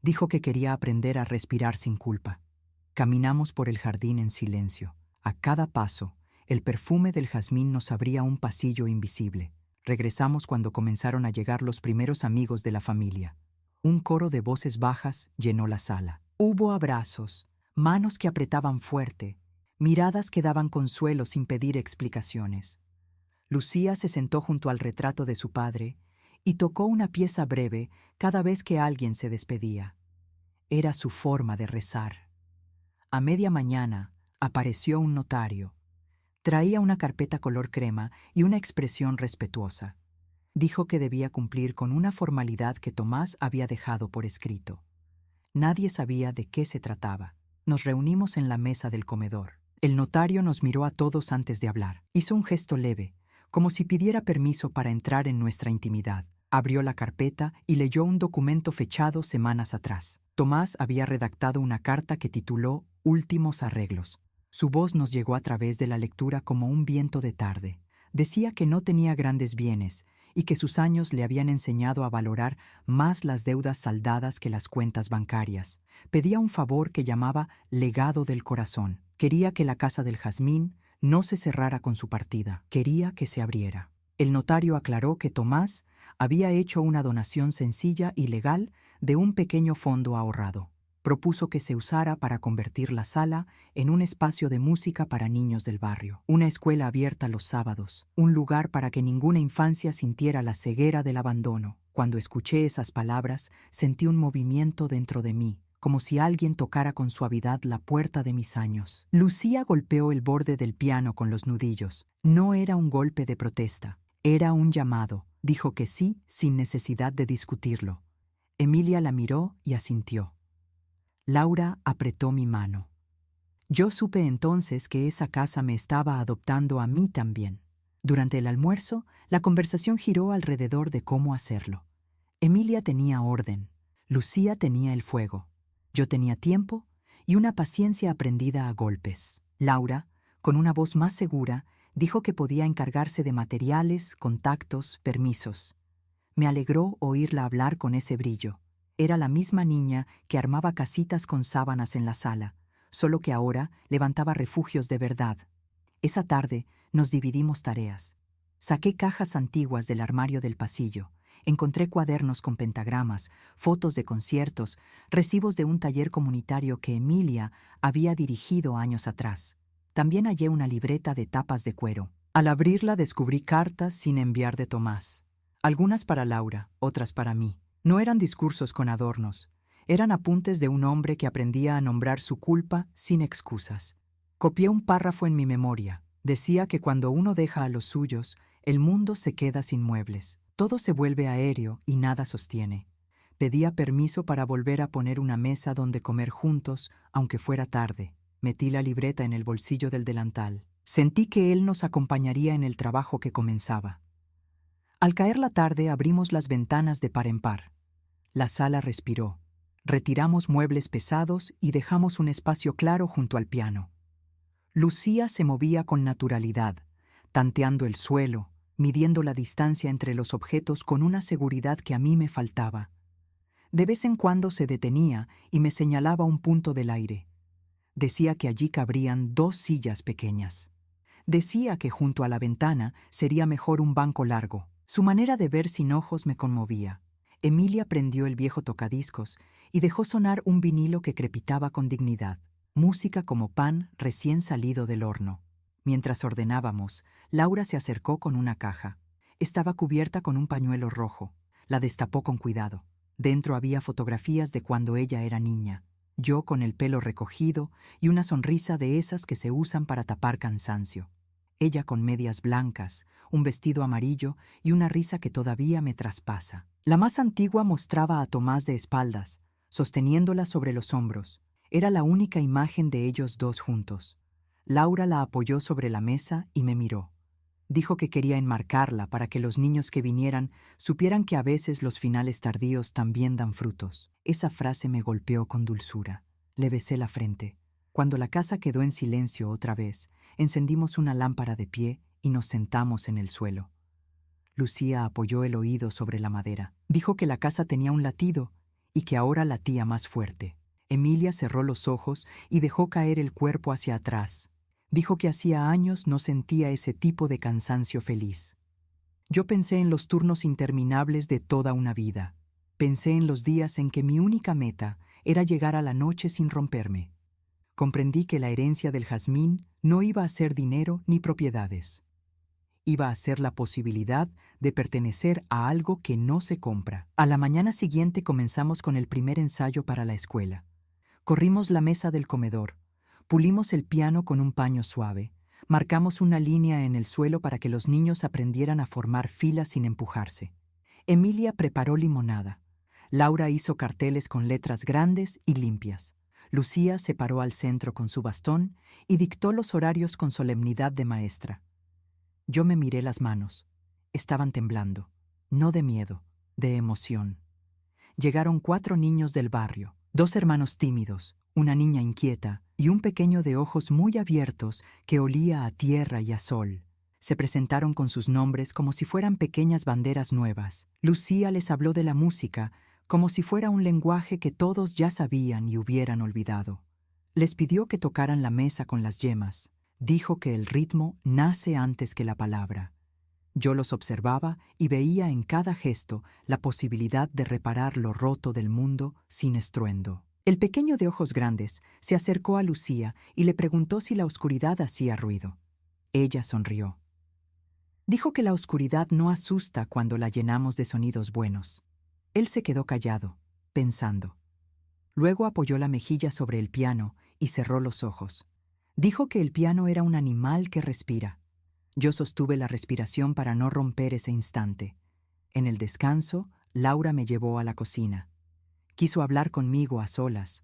A: Dijo que quería aprender a respirar sin culpa. Caminamos por el jardín en silencio. A cada paso, el perfume del jazmín nos abría un pasillo invisible. Regresamos cuando comenzaron a llegar los primeros amigos de la familia. Un coro de voces bajas llenó la sala. Hubo abrazos, manos que apretaban fuerte, miradas que daban consuelo sin pedir explicaciones. Lucía se sentó junto al retrato de su padre y tocó una pieza breve cada vez que alguien se despedía. Era su forma de rezar. A media mañana apareció un notario. Traía una carpeta color crema y una expresión respetuosa. Dijo que debía cumplir con una formalidad que Tomás había dejado por escrito. Nadie sabía de qué se trataba. Nos reunimos en la mesa del comedor. El notario nos miró a todos antes de hablar. Hizo un gesto leve, como si pidiera permiso para entrar en nuestra intimidad. Abrió la carpeta y leyó un documento fechado semanas atrás. Tomás había redactado una carta que tituló Últimos arreglos. Su voz nos llegó a través de la lectura como un viento de tarde. Decía que no tenía grandes bienes y que sus años le habían enseñado a valorar más las deudas saldadas que las cuentas bancarias. Pedía un favor que llamaba legado del corazón. Quería que la casa del Jazmín no se cerrara con su partida, quería que se abriera. El notario aclaró que Tomás había hecho una donación sencilla y legal de un pequeño fondo ahorrado. Propuso que se usara para convertir la sala en un espacio de música para niños del barrio, una escuela abierta los sábados, un lugar para que ninguna infancia sintiera la ceguera del abandono. Cuando escuché esas palabras, sentí un movimiento dentro de mí, como si alguien tocara con suavidad la puerta de mis años. Lucía golpeó el borde del piano con los nudillos. No era un golpe de protesta, era un llamado. Dijo que sí, sin necesidad de discutirlo. Emilia la miró y asintió. Laura apretó mi mano. Yo supe entonces que esa casa me estaba adoptando a mí también. Durante el almuerzo, la conversación giró alrededor de cómo hacerlo. Emilia tenía orden, Lucía tenía el fuego, yo tenía tiempo y una paciencia aprendida a golpes. Laura, con una voz más segura, dijo que podía encargarse de materiales, contactos, permisos. Me alegró oírla hablar con ese brillo. Era la misma niña que armaba casitas con sábanas en la sala, solo que ahora levantaba refugios de verdad. Esa tarde nos dividimos tareas. Saqué cajas antiguas del armario del pasillo. Encontré cuadernos con pentagramas, fotos de conciertos, recibos de un taller comunitario que Emilia había dirigido años atrás. También hallé una libreta de tapas de cuero. Al abrirla descubrí cartas sin enviar de Tomás. Algunas para Laura, otras para mí. No eran discursos con adornos. Eran apuntes de un hombre que aprendía a nombrar su culpa sin excusas. Copié un párrafo en mi memoria. Decía que cuando uno deja a los suyos, el mundo se queda sin muebles. Todo se vuelve aéreo y nada sostiene. Pedía permiso para volver a poner una mesa donde comer juntos, aunque fuera tarde. Metí la libreta en el bolsillo del delantal. Sentí que él nos acompañaría en el trabajo que comenzaba. Al caer la tarde abrimos las ventanas de par en par. La sala respiró. Retiramos muebles pesados y dejamos un espacio claro junto al piano. Lucía se movía con naturalidad, tanteando el suelo, midiendo la distancia entre los objetos con una seguridad que a mí me faltaba. De vez en cuando se detenía y me señalaba un punto del aire. Decía que allí cabrían 2 sillas pequeñas. Decía que junto a la ventana sería mejor un banco largo. Su manera de ver sin ojos me conmovía. Emilia prendió el viejo tocadiscos y dejó sonar un vinilo que crepitaba con dignidad. Música como pan recién salido del horno. Mientras ordenábamos, Laura se acercó con una caja. Estaba cubierta con un pañuelo rojo. La destapó con cuidado. Dentro había fotografías de cuando ella era niña. Yo con el pelo recogido y una sonrisa de esas que se usan para tapar cansancio. Ella con medias blancas, un vestido amarillo y una risa que todavía me traspasa. La más antigua mostraba a Tomás de espaldas, sosteniéndola sobre los hombros. Era la única imagen de ellos dos juntos. Laura la apoyó sobre la mesa y me miró. Dijo que quería enmarcarla para que los niños que vinieran supieran que a veces los finales tardíos también dan frutos. Esa frase me golpeó con dulzura. Le besé la frente. Cuando la casa quedó en silencio otra vez, encendimos una lámpara de pie y nos sentamos en el suelo. Lucía apoyó el oído sobre la madera. Dijo que la casa tenía un latido y que ahora latía más fuerte. Emilia cerró los ojos y dejó caer el cuerpo hacia atrás. Dijo que hacía años no sentía ese tipo de cansancio feliz. Yo pensé en los turnos interminables de toda una vida. Pensé en los días en que mi única meta era llegar a la noche sin romperme. Comprendí que la herencia del Jazmín no iba a ser dinero ni propiedades. Iba a ser la posibilidad de pertenecer a algo que no se compra. A la mañana siguiente comenzamos con el primer ensayo para la escuela. Corrimos la mesa del comedor, pulimos el piano con un paño suave, marcamos una línea en el suelo para que los niños aprendieran a formar filas sin empujarse. Emilia preparó limonada. Laura hizo carteles con letras grandes y limpias. Lucía se paró al centro con su bastón y dictó los horarios con solemnidad de maestra. Yo me miré las manos. Estaban temblando, no de miedo, de emoción. Llegaron 4 niños del barrio, 2 hermanos tímidos, una niña inquieta y un pequeño de ojos muy abiertos que olía a tierra y a sol. Se presentaron con sus nombres como si fueran pequeñas banderas nuevas. Lucía les habló de la música como si fuera un lenguaje que todos ya sabían y hubieran olvidado. Les pidió que tocaran la mesa con las yemas. Dijo que el ritmo nace antes que la palabra. Yo los observaba y veía en cada gesto la posibilidad de reparar lo roto del mundo sin estruendo. El pequeño de ojos grandes se acercó a Lucía y le preguntó si la oscuridad hacía ruido. Ella sonrió. Dijo que la oscuridad no asusta cuando la llenamos de sonidos buenos. Él se quedó callado, pensando. Luego apoyó la mejilla sobre el piano y cerró los ojos. Dijo que el piano era un animal que respira. Yo sostuve la respiración para no romper ese instante. En el descanso, Laura me llevó a la cocina. Quiso hablar conmigo a solas.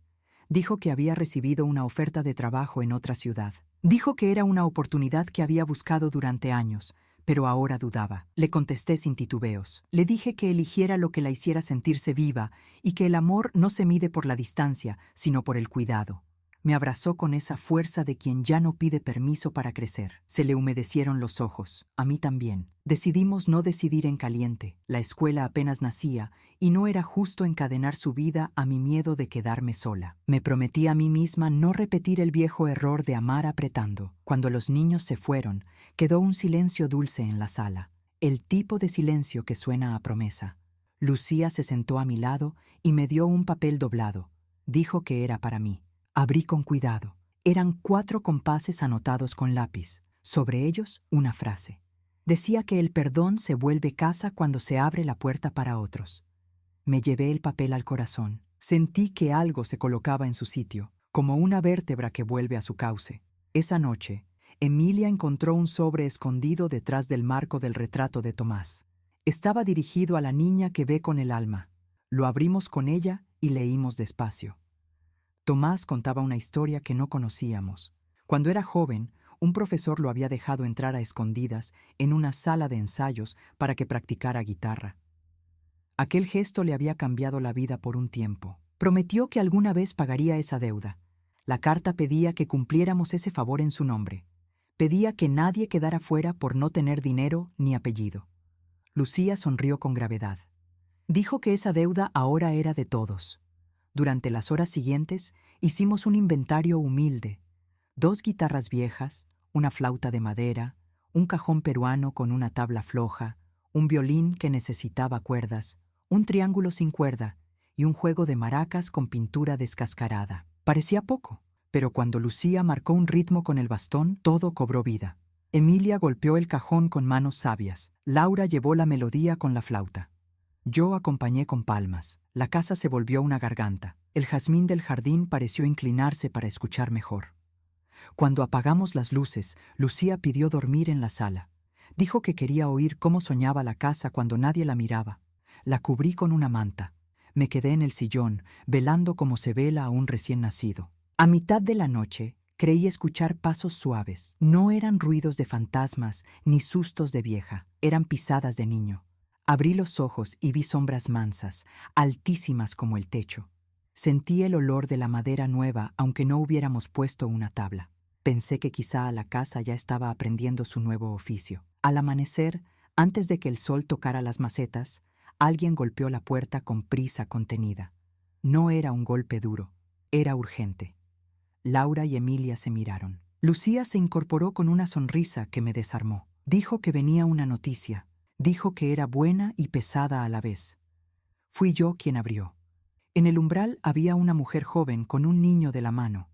A: Dijo que había recibido una oferta de trabajo en otra ciudad. Dijo que era una oportunidad que había buscado durante años, pero ahora dudaba. Le contesté sin titubeos. Le dije que eligiera lo que la hiciera sentirse viva y que el amor no se mide por la distancia, sino por el cuidado. Me abrazó con esa fuerza de quien ya no pide permiso para crecer. Se le humedecieron los ojos, a mí también. Decidimos no decidir en caliente. La escuela apenas nacía y no era justo encadenar su vida a mi miedo de quedarme sola. Me prometí a mí misma no repetir el viejo error de amar apretando. Cuando los niños se fueron, quedó un silencio dulce en la sala. El tipo de silencio que suena a promesa. Lucía se sentó a mi lado y me dio un papel doblado. Dijo que era para mí. Abrí con cuidado. Eran 4 compases anotados con lápiz. Sobre ellos, una frase. Decía que el perdón se vuelve casa cuando se abre la puerta para otros. Me llevé el papel al corazón. Sentí que algo se colocaba en su sitio, como una vértebra que vuelve a su cauce. Esa noche, Emilia encontró un sobre escondido detrás del marco del retrato de Tomás. Estaba dirigido a la niña que ve con el alma. Lo abrimos con ella y leímos despacio. Tomás contaba una historia que no conocíamos. Cuando era joven, un profesor lo había dejado entrar a escondidas en una sala de ensayos para que practicara guitarra. Aquel gesto le había cambiado la vida por un tiempo. Prometió que alguna vez pagaría esa deuda. La carta pedía que cumpliéramos ese favor en su nombre. Pedía que nadie quedara fuera por no tener dinero ni apellido. Lucía sonrió con gravedad. Dijo que esa deuda ahora era de todos. Durante las horas siguientes, hicimos un inventario humilde. 2 guitarras viejas, una flauta de madera, un cajón peruano con una tabla floja, un violín que necesitaba cuerdas, un triángulo sin cuerda y un juego de maracas con pintura descascarada. Parecía poco, pero cuando Lucía marcó un ritmo con el bastón, todo cobró vida. Emilia golpeó el cajón con manos sabias. Laura llevó la melodía con la flauta. Yo acompañé con palmas. La casa se volvió una garganta. El jazmín del jardín pareció inclinarse para escuchar mejor. Cuando apagamos las luces, Lucía pidió dormir en la sala. Dijo que quería oír cómo soñaba la casa cuando nadie la miraba. La cubrí con una manta. Me quedé en el sillón, velando como se vela a un recién nacido. A mitad de la noche, creí escuchar pasos suaves. No eran ruidos de fantasmas ni sustos de vieja, eran pisadas de niño. Abrí los ojos y vi sombras mansas, altísimas como el techo. Sentí el olor de la madera nueva, aunque no hubiéramos puesto una tabla. Pensé que quizá la casa ya estaba aprendiendo su nuevo oficio. Al amanecer, antes de que el sol tocara las macetas, alguien golpeó la puerta con prisa contenida. No era un golpe duro, era urgente. Laura y Emilia se miraron. Lucía se incorporó con una sonrisa que me desarmó. Dijo que venía una noticia. Dijo que era buena y pesada a la vez. Fui yo quien abrió. En el umbral había una mujer joven con un niño de la mano.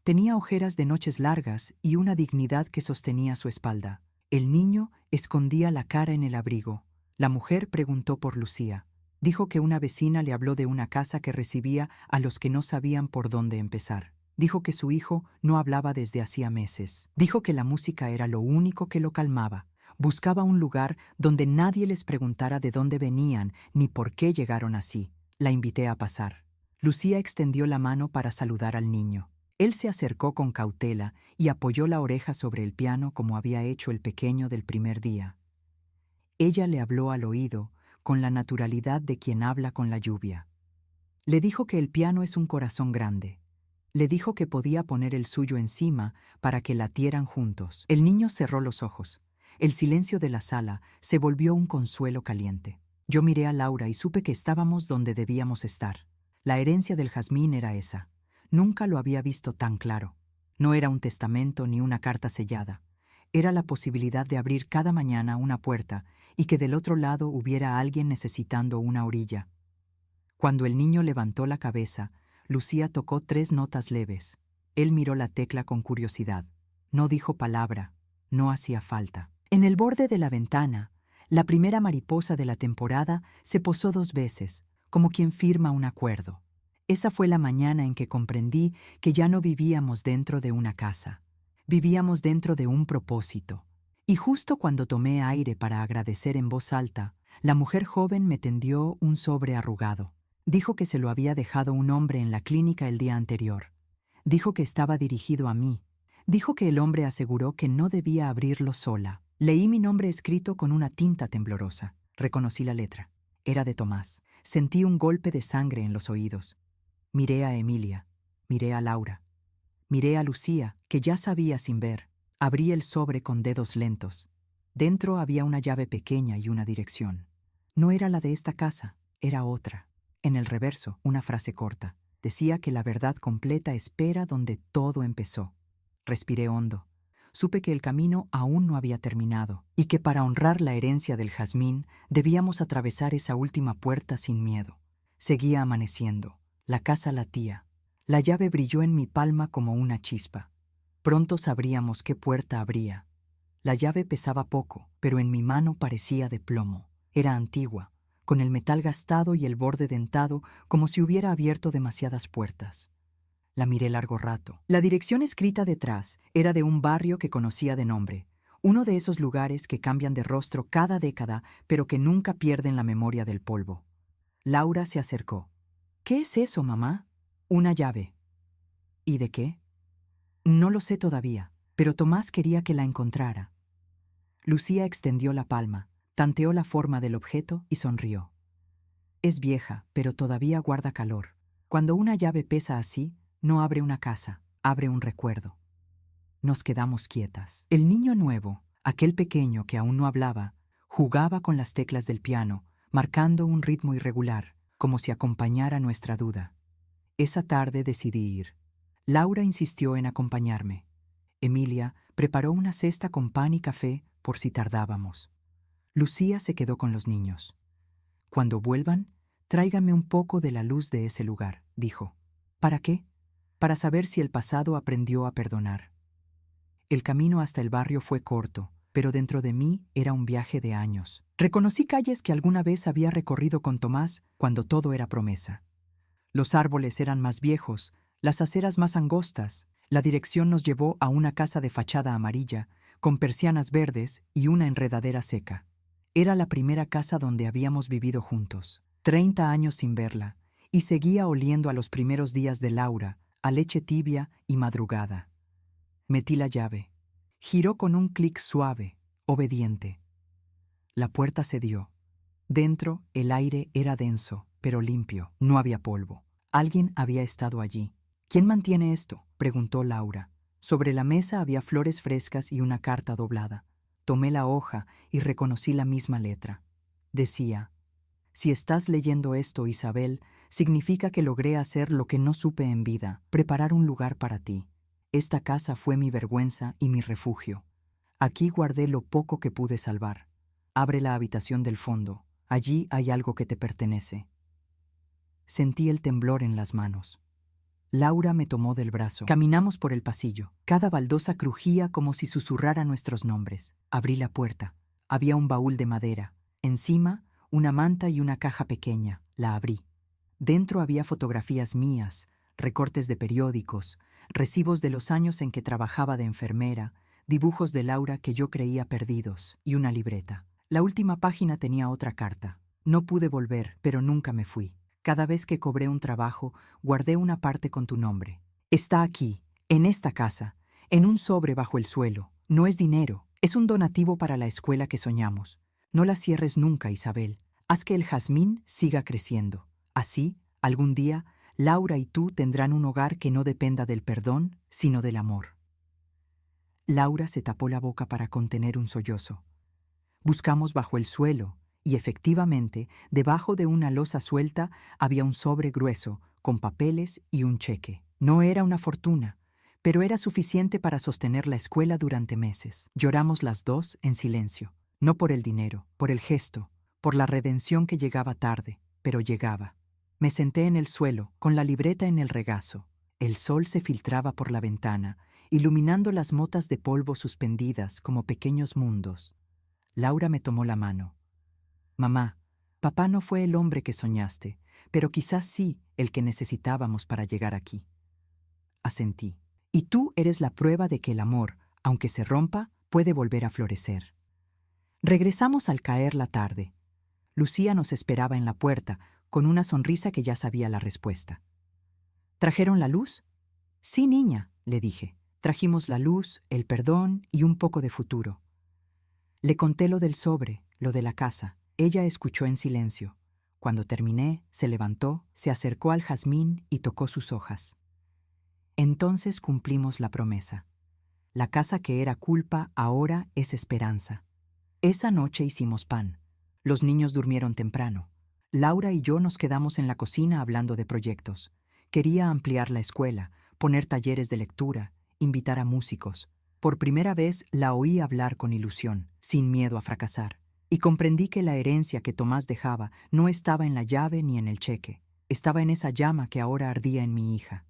A: Tenía ojeras de noches largas y una dignidad que sostenía su espalda. El niño escondía la cara en el abrigo. La mujer preguntó por Lucía. Dijo que una vecina le habló de una casa que recibía a los que no sabían por dónde empezar. Dijo que su hijo no hablaba desde hacía meses. Dijo que la música era lo único que lo calmaba. Buscaba un lugar donde nadie les preguntara de dónde venían ni por qué llegaron así. La invité a pasar. Lucía extendió la mano para saludar al niño. Él se acercó con cautela y apoyó la oreja sobre el piano como había hecho el pequeño del primer día. Ella le habló al oído con la naturalidad de quien habla con la lluvia. Le dijo que el piano es un corazón grande. Le dijo que podía poner el suyo encima para que latieran juntos. El niño cerró los ojos. El silencio de la sala se volvió un consuelo caliente. Yo miré a Laura y supe que estábamos donde debíamos estar. La herencia del jazmín era esa. Nunca lo había visto tan claro. No era un testamento ni una carta sellada. Era la posibilidad de abrir cada mañana una puerta y que del otro lado hubiera alguien necesitando una orilla. Cuando el niño levantó la cabeza, Lucía tocó 3 notas leves. Él miró la tecla con curiosidad. No dijo palabra. No hacía falta. En el borde de la ventana, la primera mariposa de la temporada se posó 2 veces, como quien firma un acuerdo. Esa fue la mañana en que comprendí que ya no vivíamos dentro de una casa. Vivíamos dentro de un propósito. Y justo cuando tomé aire para agradecer en voz alta, la mujer joven me tendió un sobre arrugado. Dijo que se lo había dejado un hombre en la clínica el día anterior. Dijo que estaba dirigido a mí. Dijo que el hombre aseguró que no debía abrirlo sola. Leí mi nombre escrito con una tinta temblorosa. Reconocí la letra. Era de Tomás. Sentí un golpe de sangre en los oídos. Miré a Emilia. Miré a Laura. Miré a Lucía, que ya sabía sin ver. Abrí el sobre con dedos lentos. Dentro había una llave pequeña y una dirección. No era la de esta casa, era otra. En el reverso, una frase corta. Decía que la verdad completa espera donde todo empezó. Respiré hondo. Supe que el camino aún no había terminado y que para honrar la herencia del jazmín debíamos atravesar esa última puerta sin miedo. Seguía amaneciendo. La casa latía. La llave brilló en mi palma como una chispa. Pronto sabríamos qué puerta abría. La llave pesaba poco, pero en mi mano parecía de plomo. Era antigua, con el metal gastado y el borde dentado como si hubiera abierto demasiadas puertas. La miré largo rato. La dirección escrita detrás era de un barrio que conocía de nombre, uno de esos lugares que cambian de rostro cada década, pero que nunca pierden la memoria del polvo. Laura se acercó. «¿Qué es eso, mamá?» «Una llave». «¿Y de qué?» «No lo sé todavía, pero Tomás quería que la encontrara». Lucía extendió la palma, tanteó la forma del objeto y sonrió. «Es vieja, pero todavía guarda calor. Cuando una llave pesa así, no abre una casa, abre un recuerdo». Nos quedamos quietas. El niño nuevo, aquel pequeño que aún no hablaba, jugaba con las teclas del piano, marcando un ritmo irregular, como si acompañara nuestra duda. Esa tarde decidí ir. Laura insistió en acompañarme. Emilia preparó una cesta con pan y café por si tardábamos. Lucía se quedó con los niños. «Cuando vuelvan, tráiganme un poco de la luz de ese lugar», dijo. «¿Para qué?» «Para saber si el pasado aprendió a perdonar». El camino hasta el barrio fue corto, pero dentro de mí era un viaje de años. Reconocí calles que alguna vez había recorrido con Tomás cuando todo era promesa. Los árboles eran más viejos, las aceras más angostas. La dirección nos llevó a una casa de fachada amarilla, con persianas verdes y una enredadera seca. Era la primera casa donde habíamos vivido juntos. 30 años sin verla, y seguía oliendo a los primeros días de Laura, a leche tibia y madrugada. Metí la llave. Giró con un clic suave, obediente. La puerta cedió. Dentro, el aire era denso, pero limpio. No había polvo. Alguien había estado allí. «¿Quién mantiene esto?», preguntó Laura. Sobre la mesa había flores frescas y una carta doblada. Tomé la hoja y reconocí la misma letra. Decía: «Si estás leyendo esto, Isabel, significa que logré hacer lo que no supe en vida, preparar un lugar para ti. Esta casa fue mi vergüenza y mi refugio. Aquí guardé lo poco que pude salvar. Abre la habitación del fondo. Allí hay algo que te pertenece». Sentí el temblor en las manos. Laura me tomó del brazo. Caminamos por el pasillo. Cada baldosa crujía como si susurrara nuestros nombres. Abrí la puerta. Había un baúl de madera. Encima, una manta y una caja pequeña. La abrí. Dentro había fotografías mías, recortes de periódicos, recibos de los años en que trabajaba de enfermera, dibujos de Laura que yo creía perdidos, y una libreta. La última página tenía otra carta. No pude volver, pero nunca me fui. Cada vez que cobré un trabajo, guardé una parte con tu nombre. Está aquí, en esta casa, en un sobre bajo el suelo. No es dinero, es un donativo para la escuela que soñamos. No la cierres nunca, Isabel. Haz que el jazmín siga creciendo. Así, algún día, Laura y tú tendrán un hogar que no dependa del perdón, sino del amor. Laura se tapó la boca para contener un sollozo. Buscamos bajo el suelo, y efectivamente, debajo de una losa suelta había un sobre grueso, con papeles y un cheque. No era una fortuna, pero era suficiente para sostener la escuela durante meses. Lloramos las dos en silencio, no por el dinero, por el gesto, por la redención que llegaba tarde, pero llegaba. Me senté en el suelo, con la libreta en el regazo. El sol se filtraba por la ventana, iluminando las motas de polvo suspendidas como pequeños mundos. Laura me tomó la mano. Mamá, papá no fue el hombre que soñaste, pero quizás sí el que necesitábamos para llegar aquí. Asentí. Y tú eres la prueba de que el amor, aunque se rompa, puede volver a florecer. Regresamos al caer la tarde. Lucía nos esperaba en la puerta, con una sonrisa que ya sabía la respuesta. ¿Trajeron la luz? Sí, niña, le dije. Trajimos la luz, el perdón y un poco de futuro. Le conté lo del sobre, lo de la casa. Ella escuchó en silencio. Cuando terminé, se levantó, se acercó al jazmín y tocó sus hojas. Entonces cumplimos la promesa. La casa que era culpa ahora es esperanza. Esa noche hicimos pan. Los niños durmieron temprano. Laura y yo nos quedamos en la cocina hablando de proyectos. Quería ampliar la escuela, poner talleres de lectura, invitar a músicos. Por primera vez la oí hablar con ilusión, sin miedo a fracasar. Y comprendí que la herencia que Tomás dejaba no estaba en la llave ni en el cheque. Estaba en esa llama que ahora ardía en mi hija.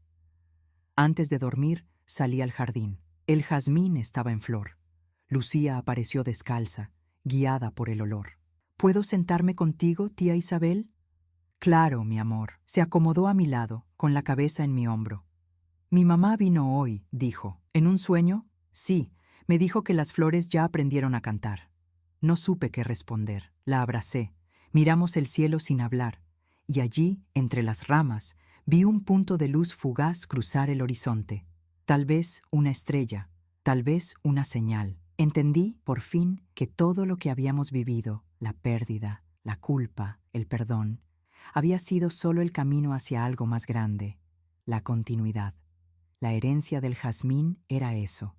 A: Antes de dormir, salí al jardín. El jazmín estaba en flor. Lucía apareció descalza, guiada por el olor. ¿Puedo sentarme contigo, tía Isabel? Claro, mi amor. Se acomodó a mi lado, con la cabeza en mi hombro. Mi mamá vino hoy, dijo. ¿En un sueño? Sí, me dijo que las flores ya aprendieron a cantar. No supe qué responder. La abracé. Miramos el cielo sin hablar. Y allí, entre las ramas, vi un punto de luz fugaz cruzar el horizonte. Tal vez una estrella, tal vez una señal. Entendí, por fin, que todo lo que habíamos vivido, la pérdida, la culpa, el perdón, había sido solo el camino hacia algo más grande, la continuidad. La herencia del jazmín era eso.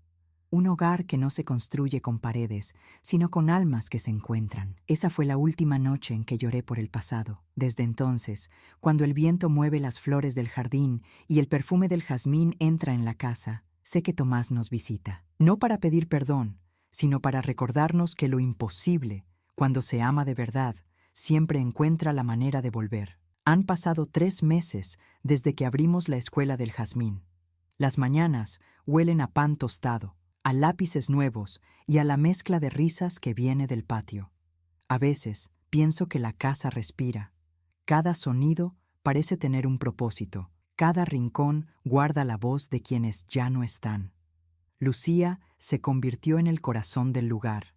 A: Un hogar que no se construye con paredes, sino con almas que se encuentran. Esa fue la última noche en que lloré por el pasado. Desde entonces, cuando el viento mueve las flores del jardín y el perfume del jazmín entra en la casa, sé que Tomás nos visita. No para pedir perdón, sino para recordarnos que lo imposible, cuando se ama de verdad, siempre encuentra la manera de volver. Han pasado 3 meses desde que abrimos la escuela del jazmín. Las mañanas huelen a pan tostado, a lápices nuevos y a la mezcla de risas que viene del patio. A veces pienso que la casa respira. Cada sonido parece tener un propósito. Cada rincón guarda la voz de quienes ya no están. Lucía se convirtió en el corazón del lugar.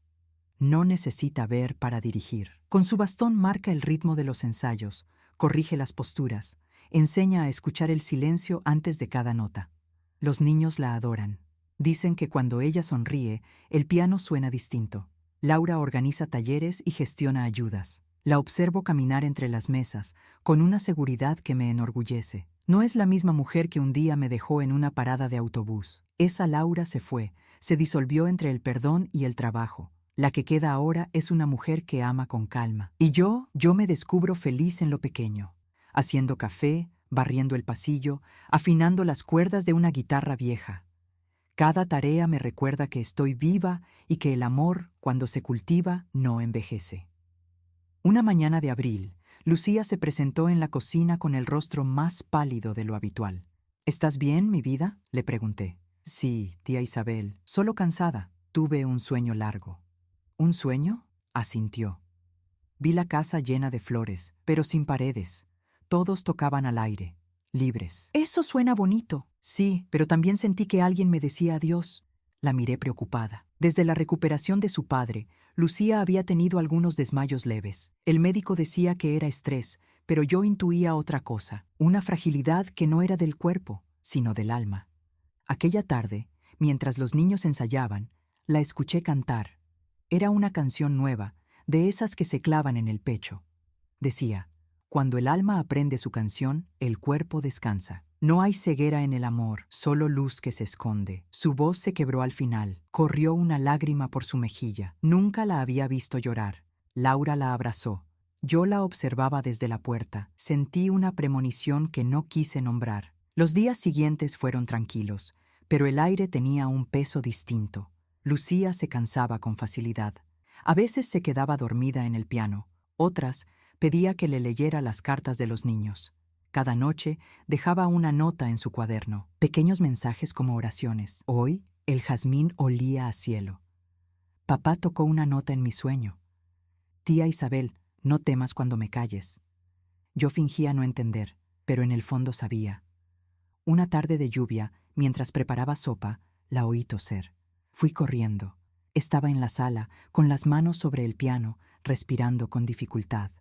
A: No necesita ver para dirigir. Con su bastón marca el ritmo de los ensayos, corrige las posturas, enseña a escuchar el silencio antes de cada nota. Los niños la adoran. Dicen que cuando ella sonríe, el piano suena distinto. Laura organiza talleres y gestiona ayudas. La observo caminar entre las mesas, con una seguridad que me enorgullece. No es la misma mujer que un día me dejó en una parada de autobús. Esa Laura se fue, se disolvió entre el perdón y el trabajo. La que queda ahora es una mujer que ama con calma. Y yo me descubro feliz en lo pequeño, haciendo café, barriendo el pasillo, afinando las cuerdas de una guitarra vieja. Cada tarea me recuerda que estoy viva y que el amor, cuando se cultiva, no envejece. Una mañana de abril, Lucía se presentó en la cocina con el rostro más pálido de lo habitual. ¿Estás bien, mi vida?, le pregunté. Sí, tía Isabel, solo cansada. Tuve un sueño largo. ¿Un sueño?, asintió. Vi la casa llena de flores, pero sin paredes. Todos tocaban al aire, libres. Eso suena bonito. Sí, pero también sentí que alguien me decía adiós. La miré preocupada. Desde la recuperación de su padre, Lucía había tenido algunos desmayos leves. El médico decía que era estrés, pero yo intuía otra cosa, una fragilidad que no era del cuerpo, sino del alma. Aquella tarde, mientras los niños ensayaban, la escuché cantar. Era una canción nueva, de esas que se clavan en el pecho. Decía: cuando el alma aprende su canción, el cuerpo descansa. No hay ceguera en el amor, solo luz que se esconde. Su voz se quebró al final. Corrió una lágrima por su mejilla. Nunca la había visto llorar. Laura la abrazó. Yo la observaba desde la puerta. Sentí una premonición que no quise nombrar. Los días siguientes fueron tranquilos, pero el aire tenía un peso distinto. Lucía se cansaba con facilidad. A veces se quedaba dormida en el piano. Otras pedía que le leyera las cartas de los niños. Cada noche dejaba una nota en su cuaderno, pequeños mensajes como oraciones. Hoy el jazmín olía a cielo. Papá tocó una nota en mi sueño. Tía Isabel, no temas cuando me calles. Yo fingía no entender, pero en el fondo sabía. Una tarde de lluvia, mientras preparaba sopa, la oí toser. Fui corriendo. Estaba en la sala, con las manos sobre el piano, respirando con dificultad.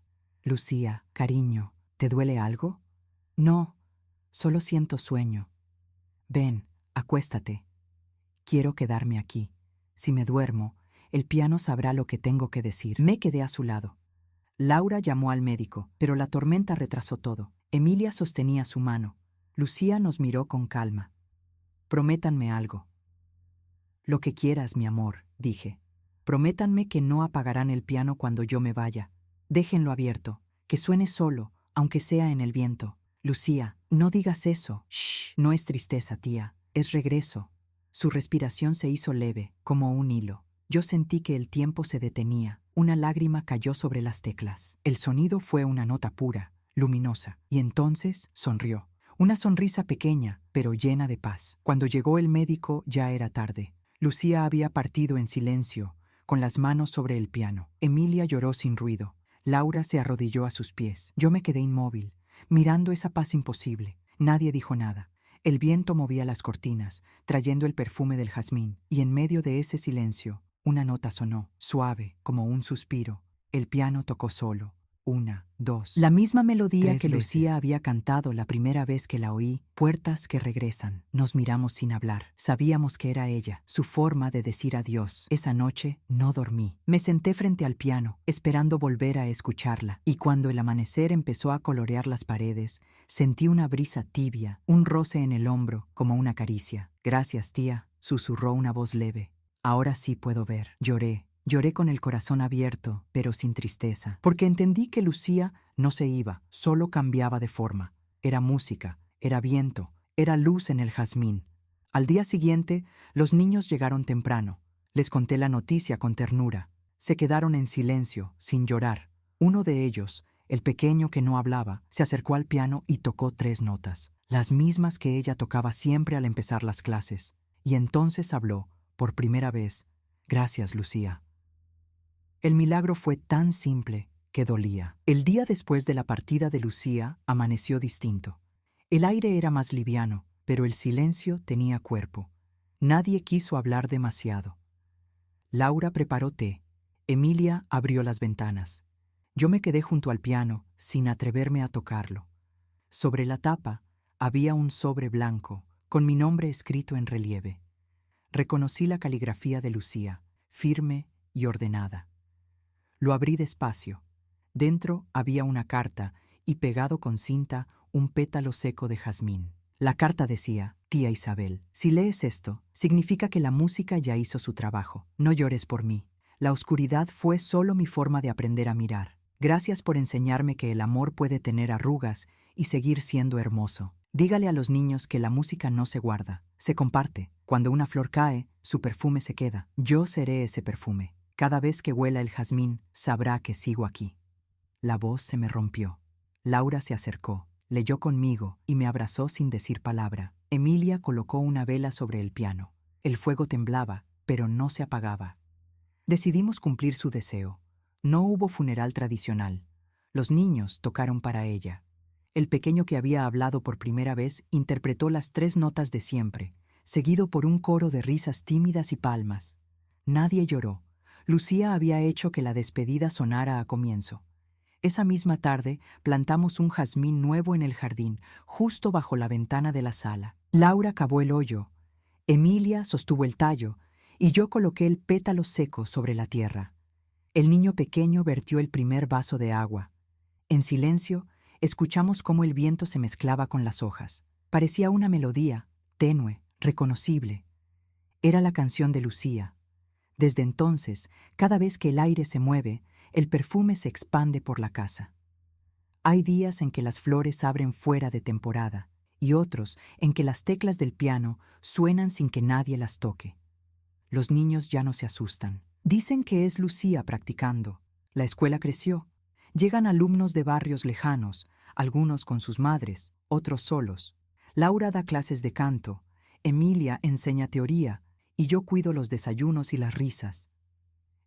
A: Lucía, cariño, ¿te duele algo? No, solo siento sueño. Ven, acuéstate. Quiero quedarme aquí. Si me duermo, el piano sabrá lo que tengo que decir. Me quedé a su lado. Laura llamó al médico, pero la tormenta retrasó todo. Emilia sostenía su mano. Lucía nos miró con calma. Prométanme algo. Lo que quieras, mi amor, dije. Prométanme que no apagarán el piano cuando yo me vaya. Déjenlo abierto, que suene solo, aunque sea en el viento. Lucía, no digas eso. Shh, no es tristeza, tía, es regreso. Su respiración se hizo leve, como un hilo. Yo sentí que el tiempo se detenía. Una lágrima cayó sobre las teclas. El sonido fue una nota pura, luminosa, y entonces sonrió. Una sonrisa pequeña, pero llena de paz. Cuando llegó el médico ya era tarde. Lucía había partido en silencio, con las manos sobre el piano. Emilia lloró sin ruido. Laura se arrodilló a sus pies. Yo me quedé inmóvil, mirando esa paz imposible. Nadie dijo nada. El viento movía las cortinas, trayendo el perfume del jazmín, y en medio de ese silencio, una nota sonó, suave, como un suspiro. El piano tocó solo. 1, 2. La misma melodía que Lucía había cantado la primera vez que la oí, Puertas que regresan. Nos miramos sin hablar. Sabíamos que era ella, su forma de decir adiós. Esa noche no dormí. Me senté frente al piano, esperando volver a escucharla, y cuando el amanecer empezó a colorear las paredes, sentí una brisa tibia, un roce en el hombro, como una caricia. Gracias, tía, susurró una voz leve. Ahora sí puedo ver. Lloré. Lloré con el corazón abierto, pero sin tristeza, porque entendí que Lucía no se iba, solo cambiaba de forma. Era música, era viento, era luz en el jazmín. Al día siguiente, los niños llegaron temprano. Les conté la noticia con ternura. Se quedaron en silencio, sin llorar. Uno de ellos, el pequeño que no hablaba, se acercó al piano y tocó 3 notas, las mismas que ella tocaba siempre al empezar las clases. Y entonces habló, por primera vez: Gracias, Lucía. El milagro fue tan simple que dolía. El día después de la partida de Lucía amaneció distinto. El aire era más liviano, pero el silencio tenía cuerpo. Nadie quiso hablar demasiado. Laura preparó té. Emilia abrió las ventanas. Yo me quedé junto al piano, sin atreverme a tocarlo. Sobre la tapa había un sobre blanco, con mi nombre escrito en relieve. Reconocí la caligrafía de Lucía, firme y ordenada. Lo abrí despacio. Dentro había una carta y pegado con cinta un pétalo seco de jazmín. La carta decía: Tía Isabel, si lees esto, significa que la música ya hizo su trabajo. No llores por mí. La oscuridad fue solo mi forma de aprender a mirar. Gracias por enseñarme que el amor puede tener arrugas y seguir siendo hermoso. Dígale a los niños que la música no se guarda, se comparte. Cuando una flor cae, su perfume se queda. Yo seré ese perfume. Cada vez que huela el jazmín, sabrá que sigo aquí. La voz se me rompió. Laura se acercó, leyó conmigo y me abrazó sin decir palabra. Emilia colocó una vela sobre el piano. El fuego temblaba, pero no se apagaba. Decidimos cumplir su deseo. No hubo funeral tradicional. Los niños tocaron para ella. El pequeño que había hablado por primera vez interpretó las 3 notas de siempre, seguido por un coro de risas tímidas y palmas. Nadie lloró. Lucía había hecho que la despedida sonara a comienzo. Esa misma tarde plantamos un jazmín nuevo en el jardín, justo bajo la ventana de la sala. Laura cavó el hoyo, Emilia sostuvo el tallo y yo coloqué el pétalo seco sobre la tierra. El niño pequeño vertió el primer vaso de agua. En silencio, escuchamos cómo el viento se mezclaba con las hojas. Parecía una melodía, tenue, reconocible. Era la canción de Lucía. Desde entonces, cada vez que el aire se mueve, el perfume se expande por la casa. Hay días en que las flores abren fuera de temporada y otros en que las teclas del piano suenan sin que nadie las toque. Los niños ya no se asustan. Dicen que es Lucía practicando. La escuela creció. Llegan alumnos de barrios lejanos, algunos con sus madres, otros solos. Laura da clases de canto, Emilia enseña teoría y yo cuido los desayunos y las risas.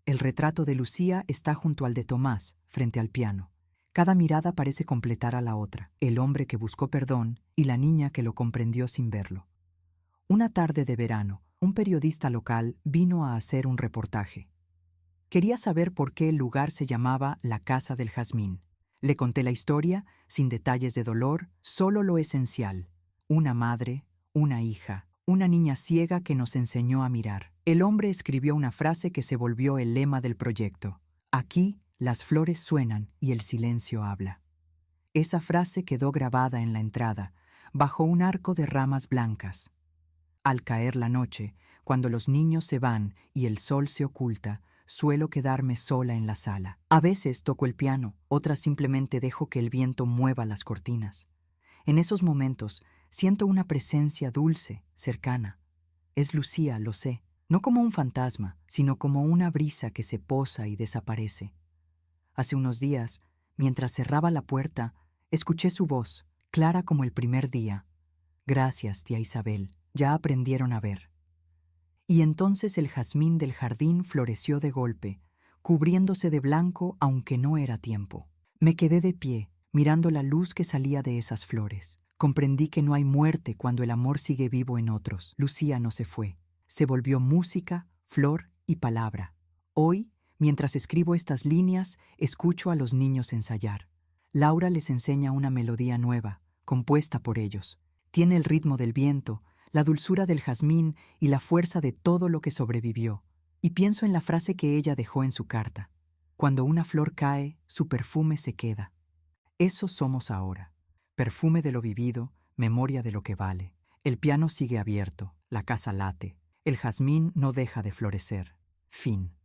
A: El retrato de Lucía está junto al de Tomás, frente al piano. Cada mirada parece completar a la otra, el hombre que buscó perdón y la niña que lo comprendió sin verlo. Una tarde de verano, un periodista local vino a hacer un reportaje. Quería saber por qué el lugar se llamaba la Casa del Jazmín. Le conté la historia, sin detalles de dolor, solo lo esencial. Una madre, una hija, una niña ciega que nos enseñó a mirar. El hombre escribió una frase que se volvió el lema del proyecto. Aquí, las flores suenan y el silencio habla. Esa frase quedó grabada en la entrada, bajo un arco de ramas blancas. Al caer la noche, cuando los niños se van y el sol se oculta, suelo quedarme sola en la sala. A veces toco el piano, otras simplemente dejo que el viento mueva las cortinas. En esos momentos siento una presencia dulce, cercana. Es Lucía, lo sé, no como un fantasma, sino como una brisa que se posa y desaparece. Hace unos días, mientras cerraba la puerta, escuché su voz, clara como el primer día. Gracias, tía Isabel, ya aprendieron a ver. Y entonces el jazmín del jardín floreció de golpe, cubriéndose de blanco aunque no era tiempo. Me quedé de pie, mirando la luz que salía de esas flores. Comprendí que no hay muerte cuando el amor sigue vivo en otros. Lucía no se fue. Se volvió música, flor y palabra. Hoy, mientras escribo estas líneas, escucho a los niños ensayar. Laura les enseña una melodía nueva, compuesta por ellos. Tiene el ritmo del viento, la dulzura del jazmín y la fuerza de todo lo que sobrevivió. Y pienso en la frase que ella dejó en su carta. Cuando una flor cae, su perfume se queda. Eso somos ahora. Perfume de lo vivido, memoria de lo que vale. El piano sigue abierto, la casa late. El jazmín no deja de florecer. Fin.